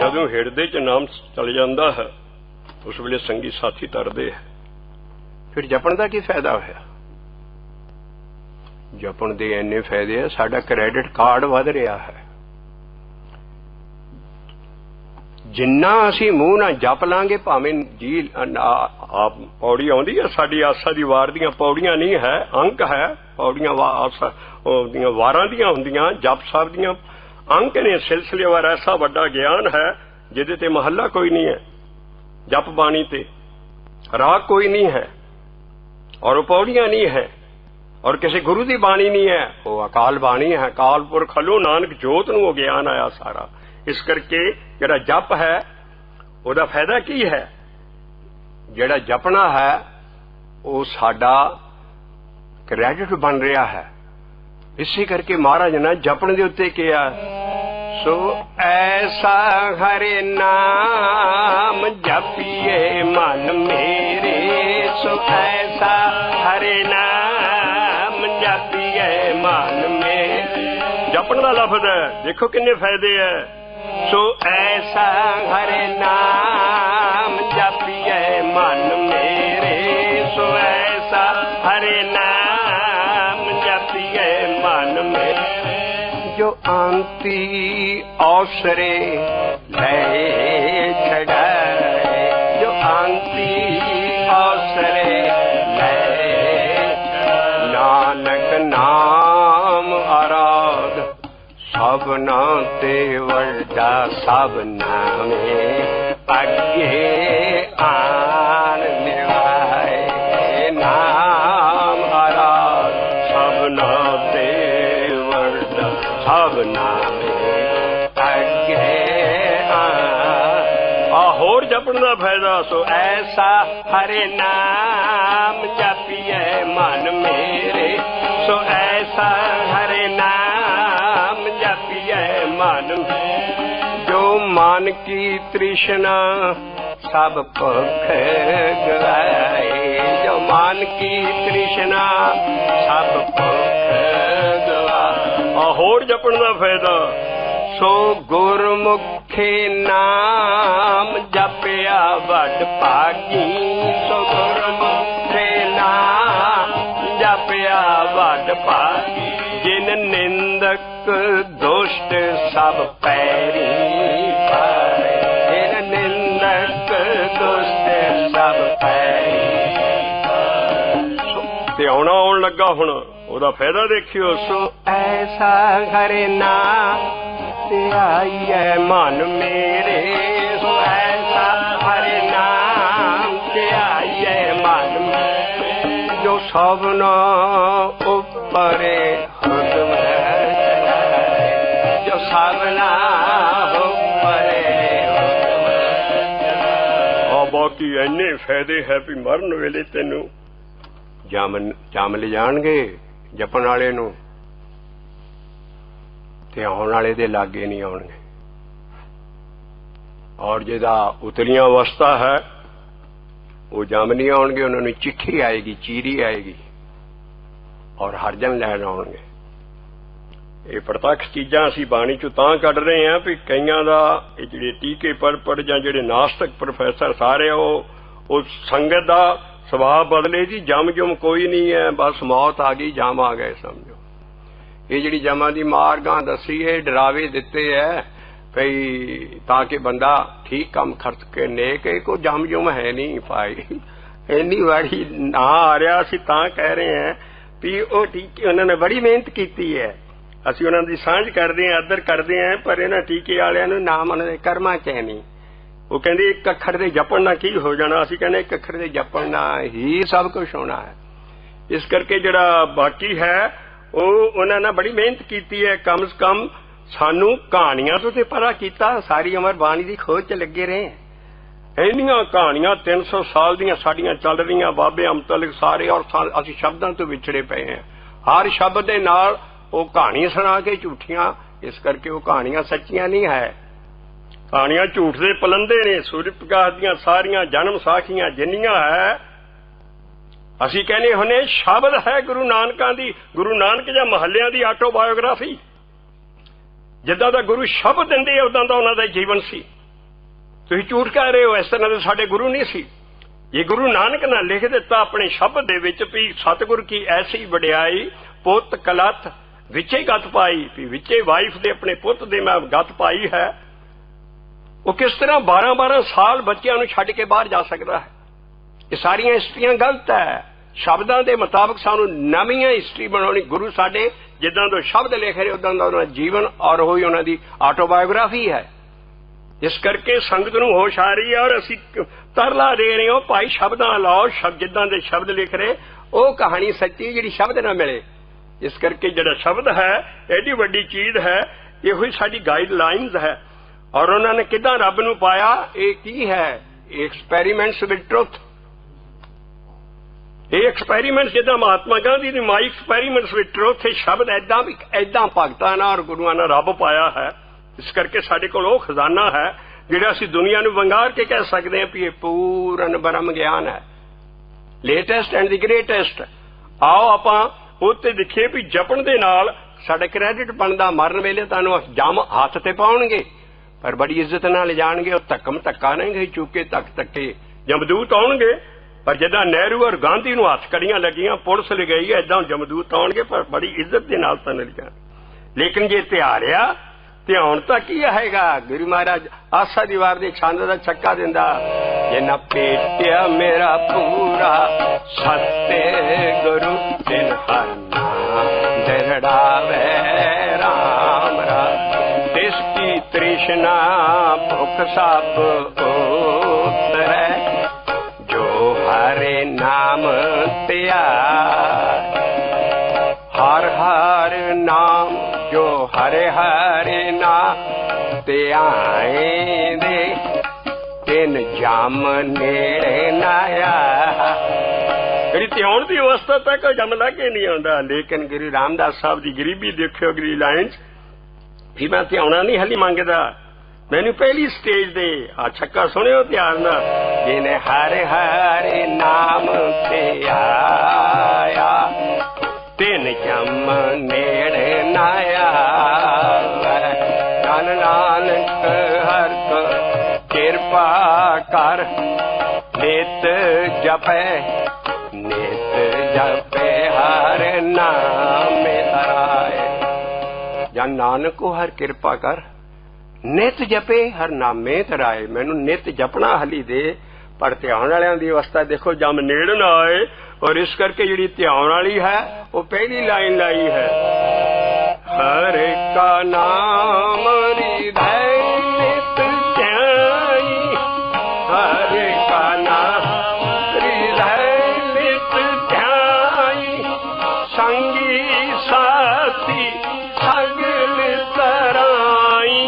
जदों हिरदे च नाम चल जाता है उस वेले संगी साथी तरदे है। फिर जपण का की फायदा होया? जपण दे इन्ने फायदे है, साडा क्रेडिट कार्ड वध रहा है। जिन्ना असी मूँह ना जप लांगे भावें जी पौड़ी आउंदी है साडी आसा दी वार दियां पौड़ियां नहीं है, अंक है पौड़ियां वारां दियां हुंदियां जप साहब दियां अंक ने सिलसिलेवार ऐसा बड़ा ज्ञान है जिहदे ते महला कोई नहीं है, जप बाणी ते राग कोई नहीं है और पौड़ियां नहीं है और किसी गुरु की बाणी नहीं है, वो अकाल बाणी है। अकाल पुरख हलो नानक जोत नूं ज्ञान आया सारा। इस करके जिहड़ा जप है उहदा फायदा की है, जिहड़ा जपना है वो साडा क्रेडिट बन रहा है। इसी करके महाराज ने जपण दे उत्ते किया, सो ऐसा हरे नाम जपिए मन मेरे, सो ऐसा हरे नाम जपिए मन मेरे। जपण दा लफ्ज है, देखो किन्ने फायदे है। सो ऐसा हरे नाम जपिए मन मेरे, सो ऐसा हरे नाम जपिए मन मेरे। जो आंती औसरे ले छड़ाए, जो आंती औसरे ले नानक नाम आराध सबना ते वड्डा सबना में अगे आन निभाए। नाम आराध सबना ते वड्डा सबना में अगे होर जपण दा फायदा। सो ऐसा हरे नाम जपिए मन मेरे, सो ऐसा हरे नाम जपिए मन मेरे। जो मन की तृष्णा सब भुख गवाए, जो मन की तृष्णा सब भुख गवाए। होर जपण दा फायदा। सो गुरमुखे नाम जपिया बड़ भागी, सो गुरमुखे नाम जपिया बड़ भागी। जिन निंदक दुष्ट सब पैरी पाए, जिन निंदक दुष्ट सब पैरी पाए। ते आउण लगा हुण ओदा फायदा देखियो। सो ऐसा हरे नाम ध्याइए मन मेरे, सो ऐसा हरे नाम ध्याइए मन मेरे। जो सबना ऊपरे हुक्म चलाए, जो सबना ऊपरे हुक्म चलाए। बाकी इन्ने फायदे है भी मरन वेले तेनू जम ले जाणगे जपण वाले नूं ते आउण वाले दे लागे नहीं आउणगे। और जिहदा उतलियां अवस्था है वो जम नहीं आउणगे, उन्होंने चिट्ठी आएगी, चीरी आएगी और हरजन लैण आउणगे। ये प्रत्यक्ष चीज़ां असीं बाणी चों तां कढ रहे हैं भी कईयां दा ये जिहड़े टीके पढ़ जां जिहड़े नास्तिक प्रोफैसर सारे वो संगत दा सुभाव बदले जी, जम जुम कोई नहीं है, बस मौत आ गई जम आ गए समझो। ये जिहड़ी जमा दी मार गां दसी है, डरावे दिते है भई ताकि बंदा ठीक काम खर्च के नेक, को जम जुम है नहीं पाई। इन्नी वारी ना आ रहा असीं तां कह रहे हैं भी वो टीके उन्होंने बड़ी मेहनत की है, असीं उन्हां दी सांझ करदे हैं, आदर करदे हैं, पर इन्हां टीके वालियां नूं नाम उन्हां दे कर्मां च है नहीं। वो कहंदे एक अखर दे जपण नाल की हो जाना, असीं कहंदे एक अखर दे जपण नाल ही सब कुछ होना है। इस करके जिहड़ा बाकी है उन्होंने बड़ी मेहनत की है, कम से कम सानू कहानियां तो परा किया, सारी उम्र बाणी की खोज च लगे रहे। इन्नियां कहानियां 300 साल दियां साडियां चल रही, बाबे अमतल सारे, और असीं शब्दां तो विछड़े पे हैं। हर शब्द दे नाल वो कहानी सुना के झूठियां, इस करके वो कहानियां सच्चियां नहीं है, कहानियां झूठ दे पलंदे ने। सूर्य प्रकाश दियां सारियां जन्म साखियां जिन्नियां है असी कहने हुने शब्द है गुरु नानकां दी, गुरु नानक जां महल्लियां दी आटोबायोग्राफी। जिद्दां दा गुरु शब्द दिंदे उदां दा उन्हां दा जीवन सी। तुसीं झूठ कह रहे हो, इस तरह दे साडे गुरु नहीं सी। ये गुरु नानक ने लिख दिता अपने शब्द दे विच भी सतगुर की ऐसी वडियाई पुत कलथ विचे गत पाई, भी विचे वाइफ दे अपने पुत दे मैं गत पाई है। वो किस तरह 12-12 साल बच्चों को छड्ड के बाहर जा सकता है? ये सारिया हिस्ट्रियां गलत है। शब्दों के मुताबिक सानू नवी हिस्ट्री बनानी। गुरु साडे जिद्दां तो शब्द लिख रहे उदां दा उन्हां जीवन और वही उन्हां दी ऑटोबायोग्राफी है। इस करके संगत नूं होश आ रही है और असीं तरला दे रहे हो भाई शब्दां लाओ, शब्द जिद्दां दे शब्द लिख रहे वो कहानी सच्ची जिहड़ी शब्द ना मिले। इस करके जिहड़ा शब्द है एडी वड्डी चीज है, इहो ही साडी गाइडलाइनस है। और उन्होंने किदां रब नूं पाया, ये की है? Experiments with truth. ये एक्सपेरीमेंट जिदा महात्मा गांधी ने माई एक्सपेरीमेंट्स विद ट्रुथ, शब्द ऐदा भी ऐदा भगतां नाल और गुरुआं नाल रब पाया है। इस करके साडे कोल वो खजाना है जिहड़ा असीं दुनिया नूं वंगार के कह सकते हैं कि ये पूर्ण ब्रह्म ज्ञान है, लेटेस्ट एंड द ग्रेटेस्ट। आओ आपां उत्ते देखिए भी जपण दे नाल साडा क्रेडिट बनदा। मरण वेले तुहानूं जम हत्थ ते पाउणगे पर बड़ी इज्जत नाल ले जाणगे। और धक्कम धक्का नहीं चूके तक धक्के जमदूत आउणगे। पर जिदा नेहरू और गांधी नूं हथ कड़ियां लगियां पुलिस ले गई है, इदां जमदूत आउणगे पर बड़ी इज्जत दे नाल तां ले जाण। लेकिन जे ध्यारिया ध्यान तां की हैगा? गुरु महाराज आसा दीवार दे छंद दा छक्का दिंदा, जे ना पेटिया मेरा पूरा सत्ते गुरु दिन हर नाम दरड़ावे राम राम। इसकी तृष्णा भुख सब उतरे जो हरे नाम त्यार। हर हर नाम जो हरे हरे नाम त्याए दे तिन जम नेड़े नाया। मेरी ध्यान की अवस्था तक जम लागे नहीं आता। लेकिन गुरु रामदास साहब की गरीबी देखियो गरी लाइन्स भी मैं ध्याना नहीं हली मंगदा। मैनू पहली स्टेज दे आ छक्का सुनियो ध्यान नाल, जिन्हें हरे हरे नाम ते आया तिन जम नेड़े नाया। धन नानक हर कृपा कर नित जपे हर नाम धराए। जन नानक को हर कृपा कर नित जपे हर नामे धराए। मैनू नित जपना हली दे पर ध्यान वालियां दी अवस्था देखो जम नेड़ ना आए। और इस करके जिहड़ी ध्यान वाली है वो पहली लाइन लाई है, हर का नाम हृदय नित ध्याई। हर का नाम हृदय नित ध्याई। संगी साथी सगल तराई।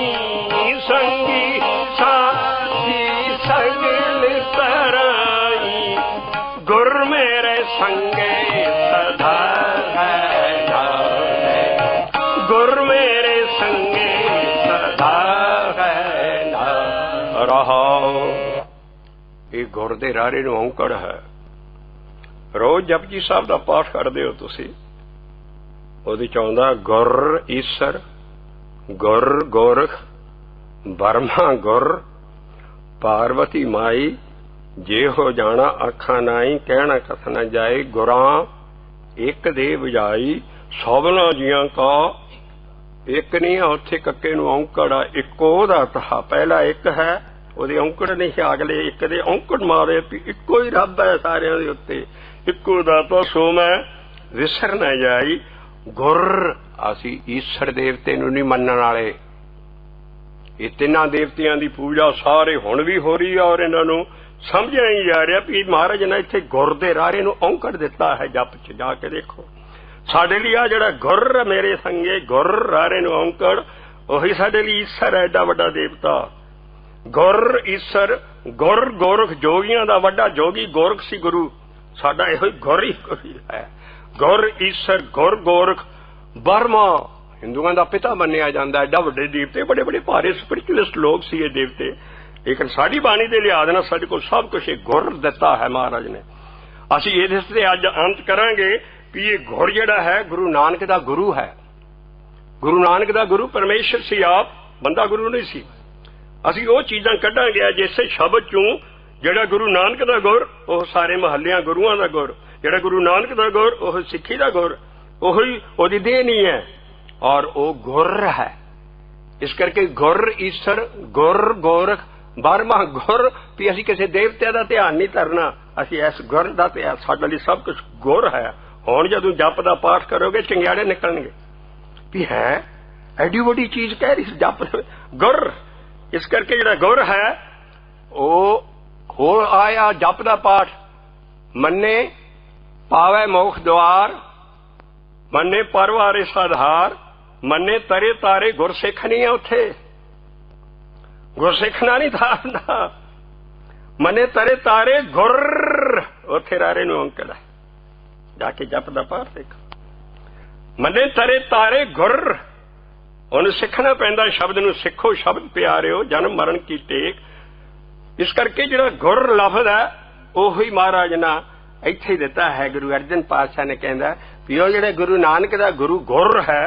संगी साथी सगल तराई। गुर मेरे संगे सदा है। गुर मेरे संगे सदा है रहो। ये गुर दे रारे नूं औंकड़ है। रोज जपजी साहब दा पाठ करदे हो तुसीं, ਉਹਦੇ ਚ ਆਉਂਦਾ ਗੁਰ ਈਸਰ, ਗੁਰ ਗੋਰਖ, ਬਰਮਾ ਗੁਰ, ਪਾਰਵਤੀ ਮਾਈ। ਜੇ ਹੋ ਜਾਣਾ ਅੱਖਾਂ ਨਾਈ, ਕਹਿਣਾ ਕਥ ਨਾ ਜਾਏ। ਗੁਰਾਂ ਇੱਕ ਦੇ ਬੁਝਾਈ, ਸਭਨਾ ਜੀਆਂ ਕਾ ਇੱਕ ਨਹੀਂ ਆ। ਉੱਥੇ ਕੱਕੇ ਨੂੰ ਔਂਕੜ ਆ, ਇੱਕੋ ਦਾ ਤਹਾ। ਪਹਿਲਾ ਇੱਕ ਹੈ, ਉਹਦੇ ਔਂਕੜ ਨਹੀਂ ਸੀ। ਅਗਲੇ ਇੱਕ ਦੇ ਔਂਕੜ ਮਾਰੇ ਵੀ ਇੱਕੋ ਹੀ ਰੱਬ ਹੈ ਸਾਰਿਆਂ ਦੇ ਉੱਤੇ, ਇੱਕੋ ਦਾ ਤਾਂ ਸੋ ਮੈਂ ਵਿਸਰ ਨਾ ਜਾਈ। ਗੁਰ ਅਸੀਂ ਈਸ਼ਰ ਦੇਵਤੇ ਨੂੰ ਨਹੀਂ ਮੰਨਣ ਵਾਲੇ। ਇਹ ਤਿੰਨਾਂ ਦੇਵਤਿਆਂ ਦੀ ਪੂਜਾ ਸਾਰੇ ਹੁਣ ਵੀ ਹੋ ਰਹੀ ਆ ਔਰ ਇਹਨਾਂ ਨੂੰ ਸਮਝਿਆ ਨਹੀਂ ਜਾ ਰਿਹਾ ਵੀ ਮਹਾਰਾਜ ਨੇ ਇੱਥੇ ਗੁਰ ਦੇ ਰਾਰੇ ਨੂੰ ਔਂਕੜ ਦਿੱਤਾ ਹੈ। ਜਪ ਚ ਜਾ ਕੇ ਦੇਖੋ ਸਾਡੇ ਲਈ ਆ ਜਿਹੜਾ ਗੁਰ ਮੇਰੇ ਸੰਗੇ, ਗੁਰ ਰਾਰੇ ਨੂੰ ਔਂਕੜ, ਉਹੀ ਸਾਡੇ ਲਈ ਈਸ਼ਰ ਹੈ, ਐਡਾ ਵੱਡਾ ਦੇਵਤਾ। ਗੁਰ ਈਸ਼ਰ, ਗੁਰ ਗੋਰਖ, ਜੋਗੀਆਂ ਦਾ ਵੱਡਾ ਜੋਗੀ ਗੋਰਖ ਸੀ ਗੁਰੂ ਸਾਡਾ। ਇਹੋ ਹੀ ਗੁਰ ਹੀ ਹੈ। ਗੁਰ ਈਸ਼ਰ, ਗੁਰ ਗੋਰਖ, ਬਰਮਾ ਹਿੰਦੂਆਂ ਦਾ ਪਿਤਾ ਮੰਨਿਆ ਜਾਂਦਾ। ਐਡਾ ਵੱਡੇ ਦੇਵਤੇ, ਬੜੇ ਬੜੇ ਭਾਰੇ ਸਪਿਰਿਚੁਅਲਿਸਟ ਲੋਕ ਸੀ ਇਹ ਦੇਵਤੇ। ਲੇਕਿਨ ਸਾਡੀ ਬਾਣੀ ਦੇ ਲਿਹਾਜ਼ ਨਾਲ ਸਾਡੇ ਕੋਲ ਸਭ ਕੁਛ ਇਹ ਗੁਰ ਦਿੱਤਾ ਹੈ ਮਹਾਰਾਜ ਨੇ। ਅਸੀਂ ਇਹਦੇ ਤੇ ਅੱਜ ਅੰਤ ਕਰਾਂਗੇ ਵੀ ਇਹ ਗੁਰ ਜਿਹੜਾ ਹੈ ਗੁਰੂ ਨਾਨਕ ਦਾ ਗੁਰੂ ਹੈ। ਗੁਰੂ ਨਾਨਕ ਦਾ ਗੁਰੂ ਪਰਮੇਸ਼ਰ ਸੀ ਆਪ, ਬੰਦਾ ਗੁਰੂ ਨਹੀਂ ਸੀ। ਅਸੀਂ ਉਹ ਚੀਜ਼ਾਂ ਕੱਢਾਂਗੇ ਜਿਸੇ ਸ਼ਬਦ ਚੋਂ। ਜਿਹੜਾ ਗੁਰੂ ਨਾਨਕ ਦਾ ਗੁਰ ਉਹ ਸਾਰੇ ਮਹੱਲਿਆਂ ਗੁਰੂਆਂ ਦਾ ਗੁਰ। ਜਿਹੜਾ ਗੁਰੂ ਨਾਨਕ ਦਾ ਗੁਰ ਉਹ ਸਿੱਖੀ ਦਾ ਗੁਰ, ਉਹੀ ਉਹਦੀ ਦੇਹ ਨਹੀਂ ਹੈ ਔਰ ਉਹ ਗੁਰ ਹੈ। इस करके गुर ईश्वर गुर गोरख 12वां गुर भी असीं किसी देवते का ध्यान नहीं धरना, असीं इस गुर का ध्यान, साडे लई सब कुछ गुर है। हुण जदों जप दा पाठ करोगे चंगियाड़े निकलणगे भी है एडी वड्डी चीज कह रही जप गुर। इस करके जिहड़ा गुर है वो हो आया जप दा पाठ, मन्ने पावै मोख द्वार, मन्ने परवारे साधार, मन्ने तरे तारे गुरसिख नहीं है उत्थे, गुरसिखना नहीं धारना, मन्ने तरे तारे गुर उत्थे रारे नूं अंकल है, जाके जप दा पाठ देख। मन्ने तरे तारे गुर, उन्हें सिखना पैंदा, शब्द नूं सिखो शब्द प्यारिओ जन्म मरण की टेक। इस करके जिहड़ा गुर लफ्ज़ है ओही महाराज ना इत्थे दिता है। गुरु अर्जन पातशाह ने कहंदा भी ओ जिहड़े गुरु नानक दा गुरु गुर है,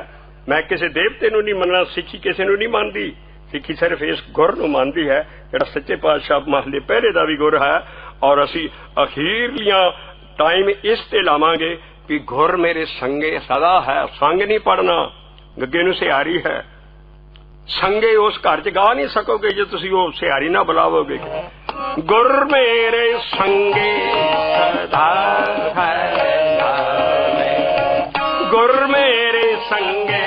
मैं किसी देवते नूं नहीं मनना, सिੱਖੀ किसी नूं नहीं मानदी, सिੱਖੀ सिर्फ इस गुर नूं मानदी है जिहड़ा सच्चे पातशाह महले पहले दा भी गुर है। और असीं अखीरलियां टाइम इस ते लावांगे भी गुर मेरे संगे सदा है, संग नहीं पढ़ना, गग्गे नूं सिहारी है, संगे उस घर च गा नहीं सकोगे जो तुसीं वो सिहारी ना बुलावोगे। गुर मेरे संगे सदा है, गुर मेरे संगे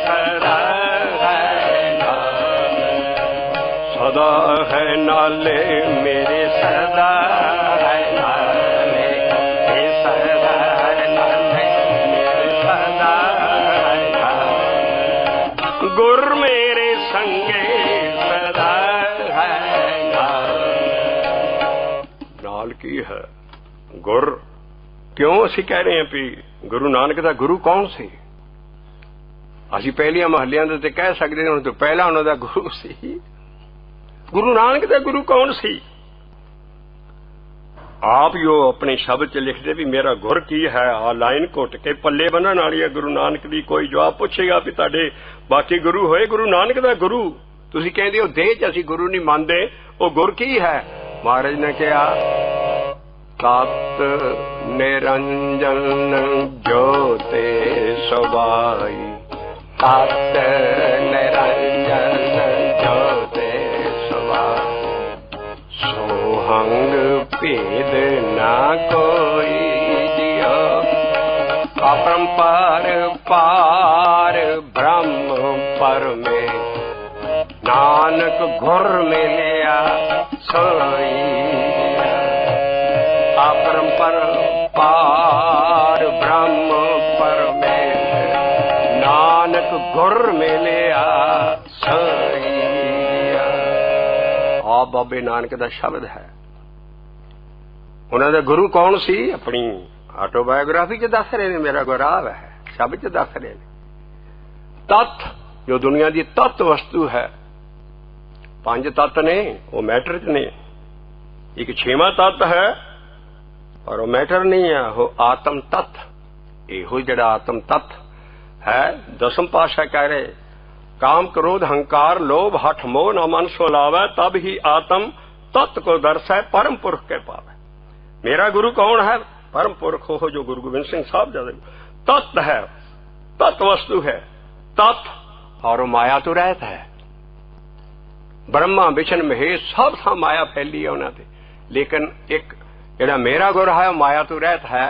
सदा है, सदा है नाले मेरे सदा है नाले, सदा है नाले मेरे सदा है नाले, गुर मेरे संगे सदा है नाल की है गुर। क्यों असीं कह रहे हैं भी गुरु नानक दा गुरु कौन सी? असीं पहलियां महलियां दे ते कह सकदे हुण तो पहला उन्हां दा गुरु सी। गुरु नानक दा गुरु कौन सी? आप ही अपने शब्द च लिखते भी मेरा गुर की है, आ लाइन घुट के पल्ले बन्नण वाली है गुरु नानक दी। कोई जवाब पूछेगा भी तुहाडे बाकी गुरु होए, गुरु नानक दा गुरु तुसीं कहंदे हो देह च असीं गुरु नहीं मानदे, वो गुर की है? महाराज ने कहा तत् निरंजन ज्योते सवाई, तत् निरंजन ज्योते सवाई, सोहंग भेद ना कोई जियो, अपरंपार पार ब्रह्म परमे, नानक गुर मिलिया सोई, अपरंपार पार ब्रह्म परमे, नानक गुर मिलिया सोई। आ बाबे नानक दा शब्द है। उन्होंने गुरु कौन सी? अपनी ऑटोबायोग्राफी च दस रहे ने, मेरा गुराव है शब्द च दस रहे ने। तत्त जो दुनिया की तत्त वस्तु है, 5 तत्त ने वो मैटर च ने, एक 6वां तत्त है और वो मैटर नहीं है, वो आत्म तत्त। यो जड़ा आत्म तत्त है 10वें पातशाह कह रहे काम क्रोध हंकार लोभ हठ मोह न मन सो लावे, तब ही आत्म तत्त को दर्श है परम पुरख के पावे। मेरा गुरु कौन है? परम पुरख हो जो गुरु गोबिंद सिंह साहब ज्यादा तत्त है, तत्त वस्तु है, तत्त और माया तो रहता है। ब्रह्मा विष्णु महेश सब था माया फैली है उन्होंने, लेकिन एक जड़ा मेरा गुरु है माया तो रहता है,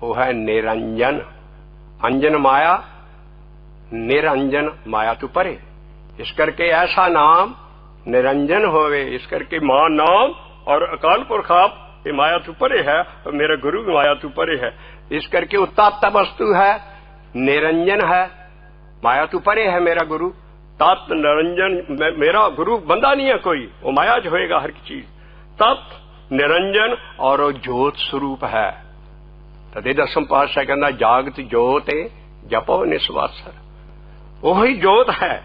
वो है निरंजन। अंजन माया, निरंजन माया तो परे। इस करके ऐसा नाम निरंजन होवे, इस करके मां नाम और अकाल पुरख आप ये माया तो परे है, और मेरा गुरु भी माया तो परे है। इस करके वो तत्त वस्तु है, निरंजन है, माया तो परे है मेरा गुरु। तत्त निरंजन मेरा गुरु बंदा नहीं है कोई, वो माया च होएगा हर चीज। तत्त निरंजन और वो जोत स्वरूप है। तदे 10वें पातशाह कहना जागत जोत जपो निस्वासर, वही जोत है,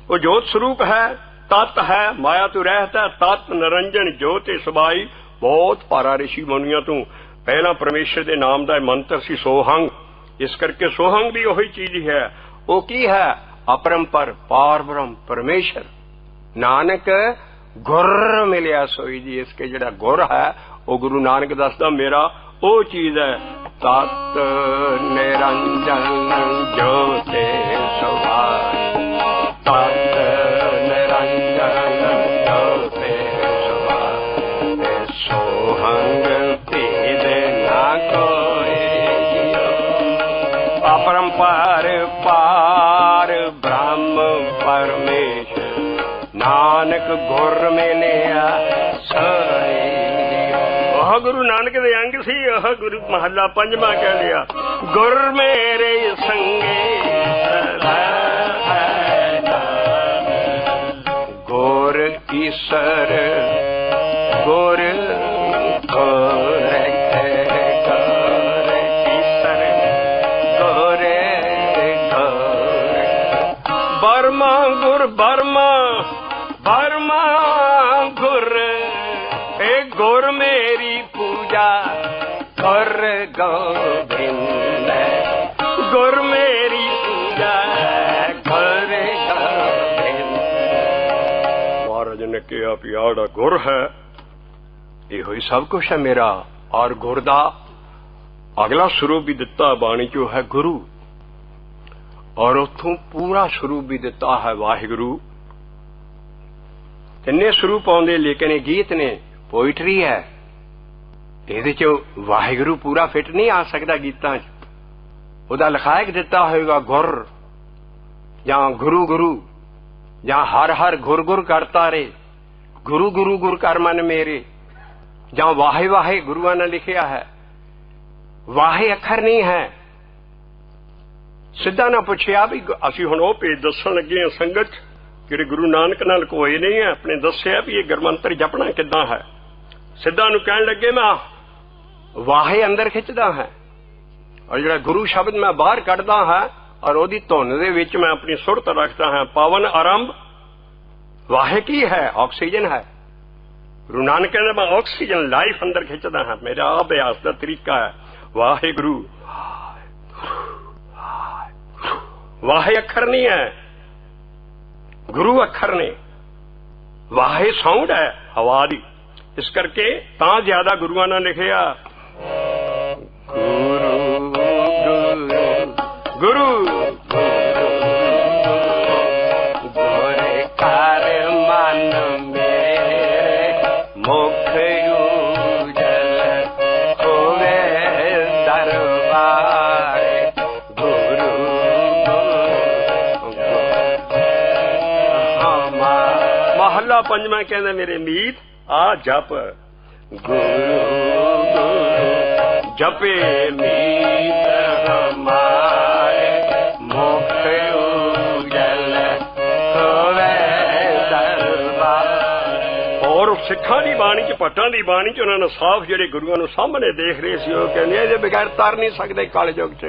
वो जोत स्वरूप है, तत्त है, माया तो रहता है। तत्त निरंजन जोत सबाई। बहुत पारा ऋषि मुनिया तू पहला परमेश्वर के नाम का मंत्र सी सोहंग, इस करके सोहंग भी वही चीज ही है। वो की है? अपरंपर पार ब्रह्म परमेश्वर। नानक गुर मिलिया सोई जी। इसके जड़ा गुर है वो गुरु नानक दसदा मेरा वो चीज है। तत् निरंजन ज्योते सवाई, तत् पर पार ब्रह्म परमेश्वर नानक गुर मिलिया साई। ओह गुरु नानक दे अंग सी। ओह गुरु महला पंजवा कह लिया गुर मेरे संगे गुर ईश्वर गुर बर्मा गुर बर्मा बर्मा गुर ए गुर मेरी पूजा कर गोविंद गुर मेरी पूजा कर गोविंद। महाराज ने कहा भी आड़ा गुर है यो ही सब कुछ है मेरा। और गुर दा अगला स्वरूप भी दिता बाणी जो है गुरु और उथों पूरा स्वरूप भी दिता है वाहिगुरु। तिन्ने स्वरूप आउंदे लेकिन ये गीत ने पोइट्री है ਇਹਦੇ ਚ ਵਾਹਿਗੁਰੂ पूरा फिट नहीं आ सकता गीतां च। ਉਹਦਾ ਲਿਖਾਇਕ ਦਿੱਤਾ ਹੋਏਗਾ ਗੁਰ ਜਾਂ ਗੁਰੂ ਗੁਰੂ ਜਾਂ ਹਰ ਹਰ ਗੁਰ ਗੁਰ ਕਰਤਾ ਰੇ ਗੁਰੂ ਗੁਰੂ ਗੁਰ ਕਰ ਮਨ ਮੇਰੇ ਜਾਂ ਵਾਹੇ ਵਾਹੇ ਗੁਰੂਆਂ ਨੇ ਲਿਖਿਆ ਹੈ। ਵਾਹੇ ਅੱਖਰ ਨਹੀਂ ਹੈ। ਸਿੱਧਾ ਨਾ ਪੁੱਛਿਆ ਵੀ ਅਸੀਂ ਹੁਣ ਉਹ ਭੇਦ ਦੱਸਣ ਲੱਗੇ ਹਾਂ ਸੰਗਤ ਜਿਹੜੇ ਗੁਰੂ ਨਾਨਕ ਨਾਲ ਕੋਏ ਨਹੀਂ ਹੈ ਆਪਣੇ ਦੱਸਿਆ ਵੀ ਇਹ ਗੁਰਮੰਤਰ ਜਪਣਾ ਕਿੱਦਾਂ ਹੈ। ਸਿੱਧਾ ਨੂੰ ਕਹਿਣ ਲੱਗੇ ਮੈਂ ਵਾਹੇ ਅੰਦਰ ਖਿੱਚਦਾ ਹੈ ਔਰ ਜਿਹੜਾ ਗੁਰੂ ਸ਼ਬਦ ਮੈਂ ਬਾਹਰ ਕੱਢਦਾ ਹਾਂ ਔਰ ਉਹਦੀ ਧੁਨ ਦੇ ਵਿੱਚ ਮੈਂ ਆਪਣੀ ਸੁਰਤ ਰੱਖਦਾ ਹਾਂ। ਪਾਵਨ ਆਰੰਭ ਵਾਹੇ ਕੀ ਹੈ ਆਕਸੀਜਨ ਹੈ। ਗੁਰੂ ਨਾਨਕ ਕਹਿੰਦਾ ਮੈਂ ਆਕਸੀਜਨ ਲਾਈਫ ਅੰਦਰ ਖਿੱਚਦਾ ਹਾਂ। ਮੇਰਾ ਅਭਿਆਸ ਦਾ ਤਰੀਕਾ ਹੈ ਵਾਹਿਗੁਰੂ। ਵਾਹੇ ਅੱਖਰ ਨਹੀਂ ਹੈ ਗੁਰੂ ਅੱਖਰ ਨੇ। ਵਾਹੇ ਸਾਊਂਡ ਹੈ ਹਵਾ ਦੀ। ਇਸ ਕਰਕੇ ਤਾਂ ਜ਼ਿਆਦਾ ਗੁਰੂਆਂ ਨੇ ਲਿਖਿਆ ਗੁਰੂ ਗੁਰੂ ਗੁਰ ਕਰ ਮਨ ਮੇਰੇ ਮੁਖ ਉਜਲ ਹੋਵੇ ਦਰਬਾਰ ਗੁਰੂ महला पंजवा कहंदे मेरे मीत आ जप गुरु गुरु जपे मीत हमारे मुख उजल होवे दरबार। और सिखां दी बाणी च भट्टां दी बाणी च उन्होंने साफ जेडे गुरुआं नूं सामने देख रहे सी ओह कहंदे इहदे बगैर तर नहीं सकदे कलयुग च।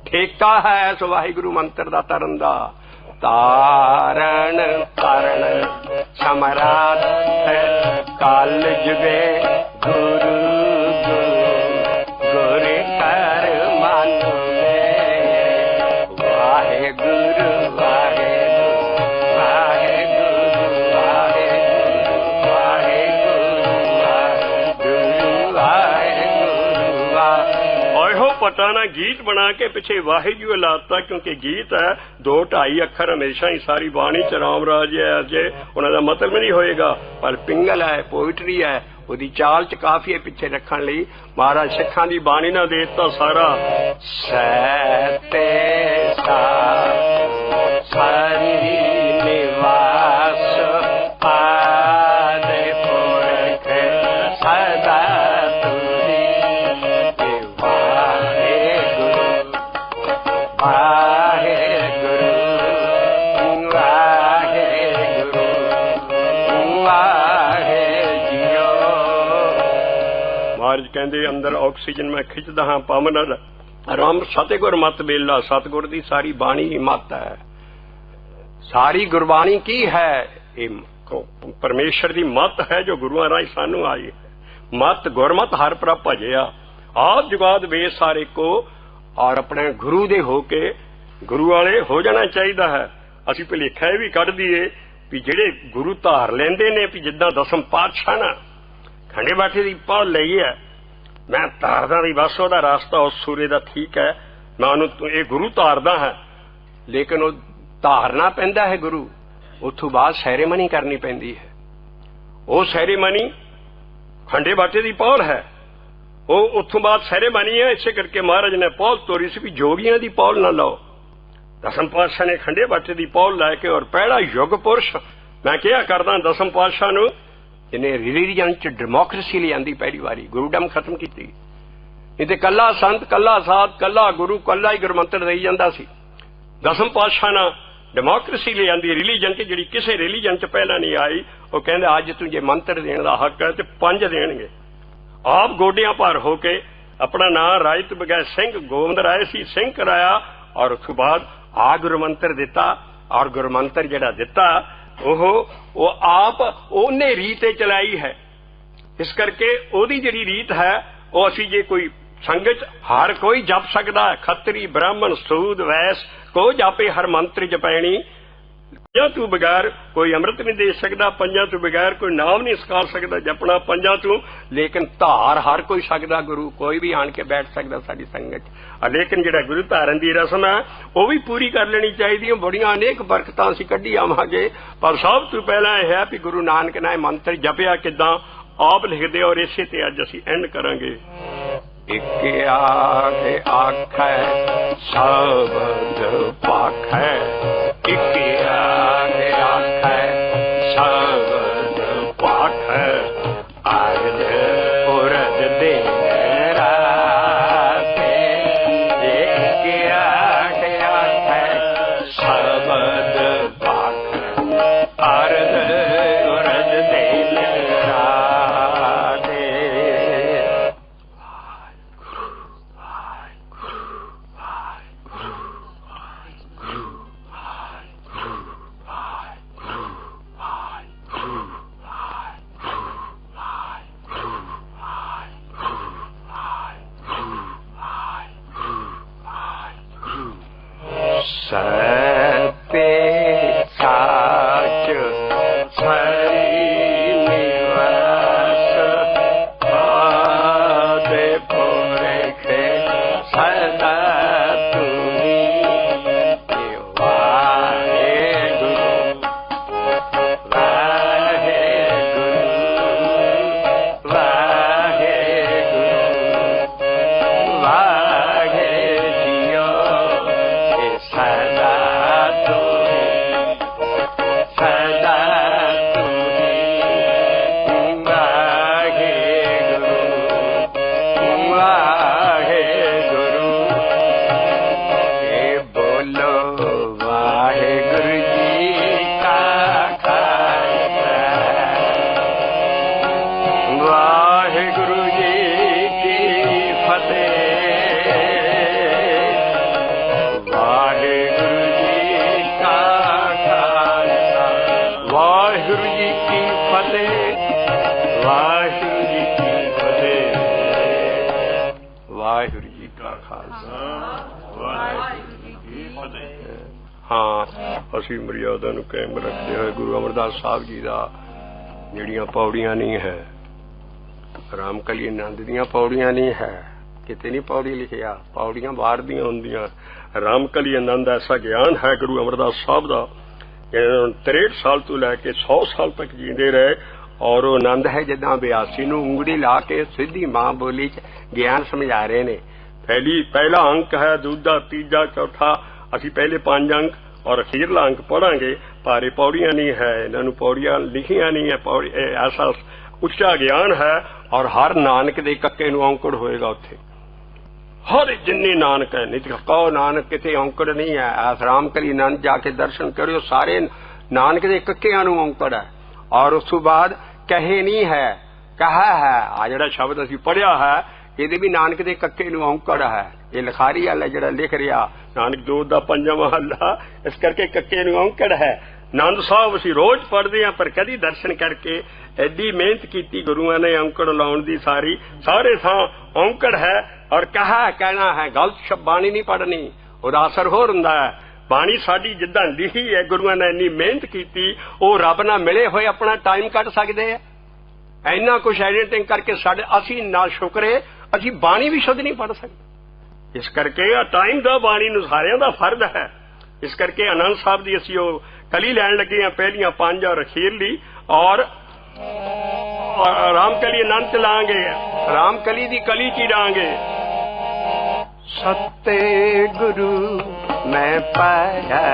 ठेका है इस वाहिगुरू मंत्र दा तरन दा। तारण करण समरात काल जुगे गुरु गुरु कर मन में वाहे गुरु वाहे वाहे गुरु वाहे वाहे गुरु वाहे गुरु। और हो पटाना गीत बना के पिछे वाहिगुरू लाता क्योंकि गीत है 2-2.5 अखर हमेशा ही सारी बाणी च राम राज है अजे उन्होंने मतलब नहीं होएगा पर पिंगल है पोइट्री है ਉਹਦੀ ਚਾਲ ਚ ਕਾਫੀਏ ਪਿੱਛੇ ਰੱਖਣ ਲਈ ਮਹਾਰਾਜ ਸਿੱਖਾਂ ਦੀ ਬਾਣੀ ਨਾਲ ਦੇ ਦਿੱਤਾ ਸਾਰਾ ਸੈਤੇ ਸਾ ਸਾਰੀ ਨਿਵਾਸ ਆਦੇ ਪੁਰਖ ਸਦਾ ਤੁਰੀ कहते अंदर ऑक्सीजन मैं खिंचदा हाँ पवन आरंभ सतगुर मत बेला। सतगुर दी सारी बाणी मत है। सारी गुरबाणी की है परमेश्वर दी मत है जो गुरुआं राही सानू आई है। मत गुरमत हर प्रभ भजया आद जुगाद वे सारे को और अपने गुरु दे होके गुरु वाले हो जाना चाहिए है। असी भुलेखा भी कढ़ दीए भी जेडे गुरु धार लेंदे ने भी जिद्दां दसम पातशाह ना खंडे बाठे दी पढ़ लई है मैं धारदा दी बस ओहदा रास्ता उस सूर्य दा ठीक है मैं उन्होंने ये गुरु धारदा है लेकिन वो धारना पैंदा है गुरु उथों बाद सैरेमनी करनी पैंदी है। वो सैरेमनी खंडे बाटे दी पौल है वो उथों बाद सैरेमनी है। इसे करके महाराज ने पौल तोरी सी भी जोगियां दी पौल ना लो दसम पातशाह ने खंडे बाटे की पौल लैके और पहला युग पुरुष मैं क्या करदा दसम पातशाह नूं जिन्हें रिलीजन च डेमोक्रेसी लियांदी पहली बारी गुरुडम खत्म की नहीं ते कला संत कला साध कला गुरु कला ही गुरमंत्र देई जांदा सी। दसम पातशाह ना डेमोक्रेसी लियांदी रिलीजन च जिहड़ी किसी रिलीजन च पहला नहीं आई। वो कहंदे अज तूं जे मंत्र देण दा हक है ते 5 देणगे। आप गोडियां भार होके अपना नां रायत बगैर सिंह गोविंद राय सी सिंह कराया और उस बाद आ गुरमंत्र दिता और गुरमंत्र जिहड़ा दिता वो आप ओने रीत चलाई है। इस करके ओदी जिहड़ी रीत है वो असी जे कोई संगत हर कोई जप सकदा है। खत्री ब्राह्मण सूद वैस को जापे हर मंत्र जपैनी। 5 तू बगैर कोई अमृत नहीं दे सकता। 5 तू बगैर कोई नाम नहीं सिखा सकता जपना 5 तू। लेकिन धार हर कोई सकदा गुरु कोई भी आन के बैठ सकता साडी संगत। लेकिन जिहड़ा गुरु धारन की रस्म है वह भी पूरी कर लेनी चाहिए। बड़ियां अनेक बरकतां असीं कड्ढी आवांगे पर सब तो पहला यह है कि गुरु नानक ने मंत्र जपिया किदां आप लिखदे और इसे ते अज असीं एंड करांगे। एक आख आखै शब्द पाखै एक आख आखै शब्द पाखै आरद उरद दिन रात एक आख आखै शब्द पाखै आरद उरद दिन रात। सत्य साच सरी निवास आदे पुरखे सदा तुमी वाहे गुरु वाहे गुरु वाहे गुरु वाहे जियो सदा ਅਸੀਂ ਮਰਿਆਦਾ ਨੂੰ ਕਾਇਮ ਰੱਖਦੇ ਹੋਏ ਗੁਰੂ ਅਮਰਦਾਸ ਸਾਹਿਬ ਜੀ ਦਾ ਜਿਹੜੀਆਂ ਪੌੜੀਆਂ ਨਹੀਂ ਹੈ ਰਾਮਕਲੀ ਆਨੰਦ ਦੀਆਂ ਪੌੜੀਆਂ ਨਹੀਂ ਹੈ ਕਿਤੇ ਨਹੀਂ ਪੌੜੀ ਲਿਖਿਆ ਪੌੜੀਆਂ ਬਾਹਰ ਦੀਆਂ ਹੁੰਦੀਆਂ। ਰਾਮਕਲੀ ਆਨੰਦ ਐਸਾ ਗਿਆਨ ਹੈ ਗੁਰੂ ਅਮਰਦਾਸ ਸਾਹਿਬ ਦਾ 63 ਸਾਲ ਤੋਂ ਲੈ ਕੇ 100 ਸਾਲ ਤੱਕ ਜੀਂਦੇ ਰਹੇ और वो आनंद है जिदा ब्यासी नूं उंगली ला के सीधी मां बोली च ज्ञान समझा रहे ने। पहला अंक है दूजा तीजा चौथा असी पहले 5 अंक और अखीरला अंक पढ़ांगे पर पौड़ियां नहीं है इन्होंने पौड़ियां लिखियां नहीं है। पौड़ी ऐसा उच्चा ज्ञान है और हर नानक दे कक्के नूं औंकड़ होएगा उत्थे हर जिन्ने नानक है नहीं तो कहो नानक किते औंकड़ नहीं है। रामकली आनंद जाके दर्शन करियो सारे नानक दे कक्कियां नूं औंकड़ है और उस बाद कहे नहीं है कहा है आ जिहड़ा शब्द असीं पढ़िया है ये भी नानक दे कक्के नूं औंकड़ है। ये लिखारी वाला जिहड़ा लिख रहा नानक जोत दा 5वां महला इस करके कक्के नूं औंकड़ है। आनंद साहब असीं रोज पढ़दे हां पर कदी दर्शन करके एडी मेहनत कीती गुरुआं ने औंकड़ लाउण दी सारे थां औंकड़ है और कहा कहना है गलत शब्द बाणी नहीं पढ़नी उहदा असर होर हुंदा है। बाणी साडी जिद्दां लिखी है गुरुआं ने इन्नी मेहनत कीती वो रब नाल मिले होए अपना टाइम कढ सकदे आ। इन्ना कुछ एडिटिंग करके साडे असीं ना शुक्रे असीं बाणी भी शुद्ध नहीं पढ़ सकते। इस करके टाइम दा बाणी नूं सारियां दा फर्ज है। इस करके आनंद साहब दी असीं ओ कली लैण लगे हां पहलियां 5 और अखीरली और रामकली आनंद चलांगे रामकली दी कली चिड़ांगे। सत्ते गुरु मैं पाया,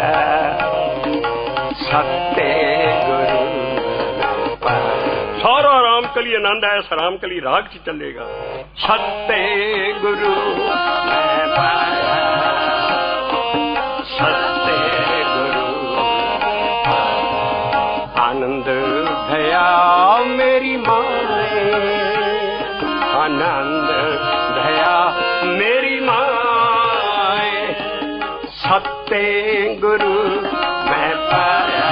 सत्य गुरु सारा रामकली आनंद है, रामकली राग च चलेगा। सत्य गुरु मैं पाया, सत्य गुरु आनंद भया मेरी माए, आनंद भया मेरी माए, सत्य गुरु मैं पाया,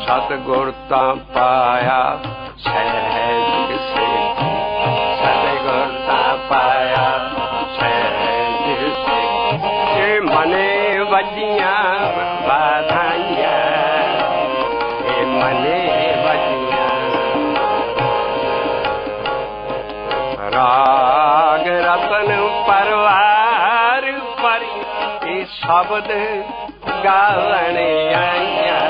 सतगुर ता पाया सहज से, सतगुर ता पाया सहज से, ये मने वजियां बाधाइयां, ये मने वजियां राग रतन परवार परी, ये शब्द गावण आइया,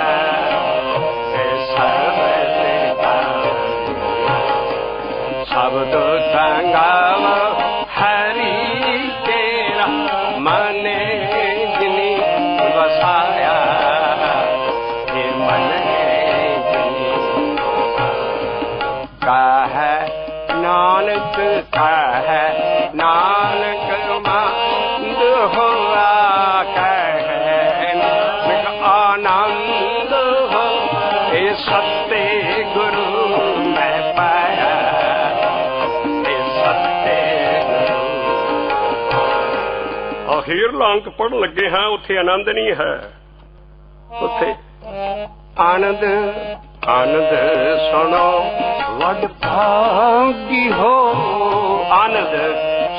शब्द संगाव हरि तेरा, मने जिनी बसाया, ये मन जिनी का है नानक, का है नानक मंद हुआ, कहे आनंद हो, ये सत्य गुरु मैं पाया, हीर लांक पढ़ लगे हैं, उथे आनंद नहीं है, उथे आनंद आनंद सुनो वड भागी हो, आनंद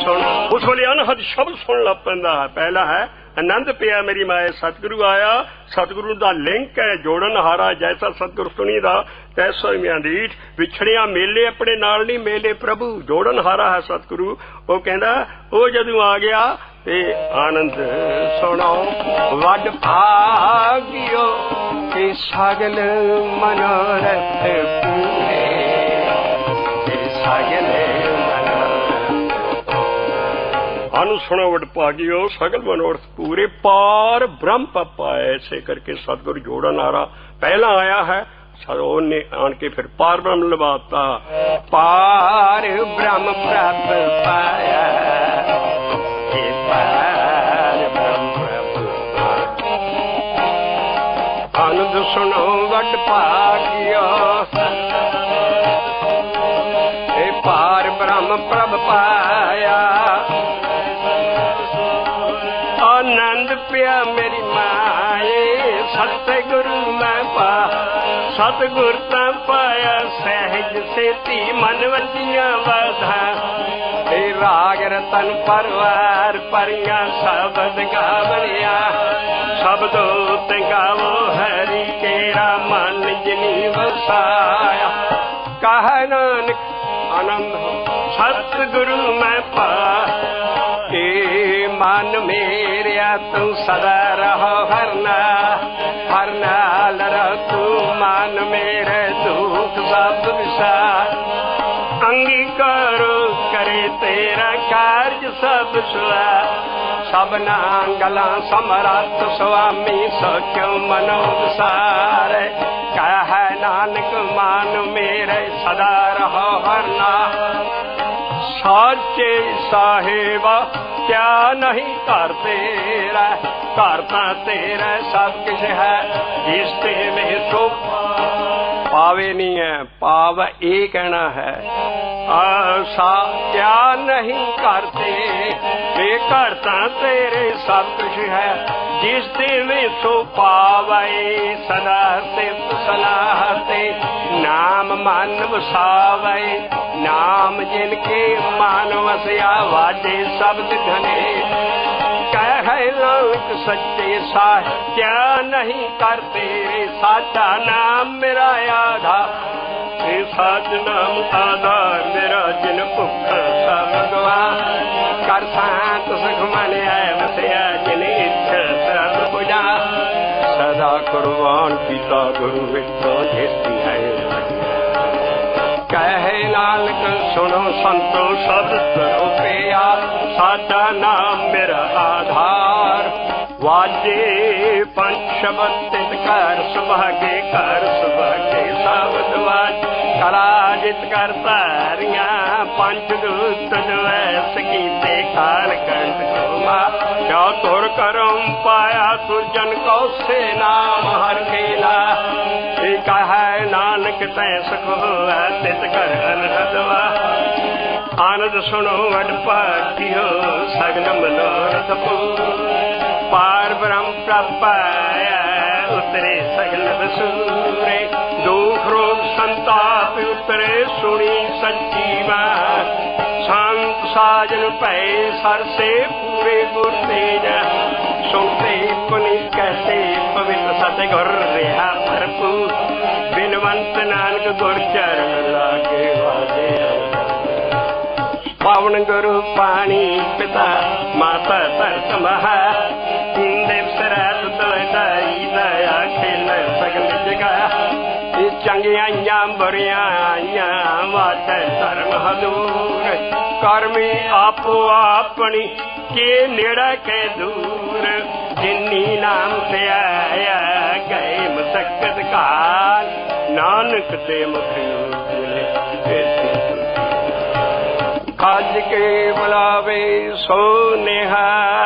सुनो, उस वेले अनहद शब्द सुन लग पैंदा है। पहला है आनंद पिया मेरी माए, सतगुरु आया, सतगुरु दा लिंक है जोड़न हारा, जैसा सतगुरु सुनी दा तैसा ही मीठ, विछड़िया मेले अपने नाल नहीं मेले प्रभु, जोड़न हारा है सतगुरु। वो कहंदा वो जदों आ गया ते आनंद सुनो वड भागियो, के सगल मनोरथ पूरे, के सगल अनु सुनो वड भागियो सगल मनोरथ पूरे, पार ब्रह्म पाए। ऐसे करके सतगुरु जोड़न हारा पहला आया है, ने आन के फिर पार ब्रह्म लबाता, पार ब्रह्म प्राप्त पाया, पार ब्रह्म आनंद सुनो वड भागियो, पार ब्रह्म प्रभ पाया, आनंद पिया मेरी माए, सत्य गुरु मैं पा, सतगुर ता पाया सहज सेती, मन वजियां बाधा, राग रतन परवार परियां शब्द गावणिया, शब्दो ते गावो हरि केरा, मन जिनी वसाया, कह नानक आनंद सतगुरु मैं पा, के मन मेरा तू सदा रहो हरना, हर नाल रह तू मन मेरे दुख सब विसार, अंगीकारो करे तेरा कार्य सब सुआ, सबना गला समरथ स्वामी सख्यो मनो विसार, कह नानक मान मेरे सदा रहो हरना, साचे साहेबा क्या नहीं कर तेरा, करता तेरा सब कुछ है, जिसते में तो पावे नहीं है, पाव ये कहना है, आशा क्या नहीं करते, ये करता तेरे सब कुछ है, जिस में सो पावे, सदा से सलाहते, नाम मन वसावे, नाम जिनके मान वसया, वाजे शब्द घने, कह नानक सच्चे साह क्या नहीं करते, साचा नाम मेरा आधार, साच नाम आधार मेरा, जिन भुखा सब गवा, कर सांत सुख मन है वसया, जिन इच्छा सब बुझा, सदा कुर्बान पिता गुरु विठो जिसकी है, कहे नानक सुनो संतो सब करो पिया, साचा नाम मेरा आधार। वाजे पंच शब्द तित कर सुभागे, कर सुभागे शब्द वाज कला जित कर तारियां। पंच दूत द्वैस कीते काल कंठ कोमा, क्या तुर करम पाया तुरजन कौ से नाम हर खेला। एक है नानक तै सखो तित कर अनहदवा, आनंद सुनो वड पाठियो सगल मनोरथ पूर। पार ब्रह्म प्रपाया उतरे सगल बसूरे, दुख रोग संताप उतरे सुनी सच्ची बात। संत साजन पै सर से पूरे गुर तेज, सुनते पुनि कहते पवित्र सतगुर रहा भरपूर। बिनवंत नानक गुर चरण लागे वाजे, पावन गुरु पानी पिता माता तरत महा। देव सरत दाई दया खेल सगल जगह, चंगियां बुरियां वाट धर्म हदूर। कर्मी आपो अपनी के नेड़ा के दूर, जिन्नी नाम से आया गए मसक्कत काल। नानक ते मुख मिले काज के बुलावे सो निहाल,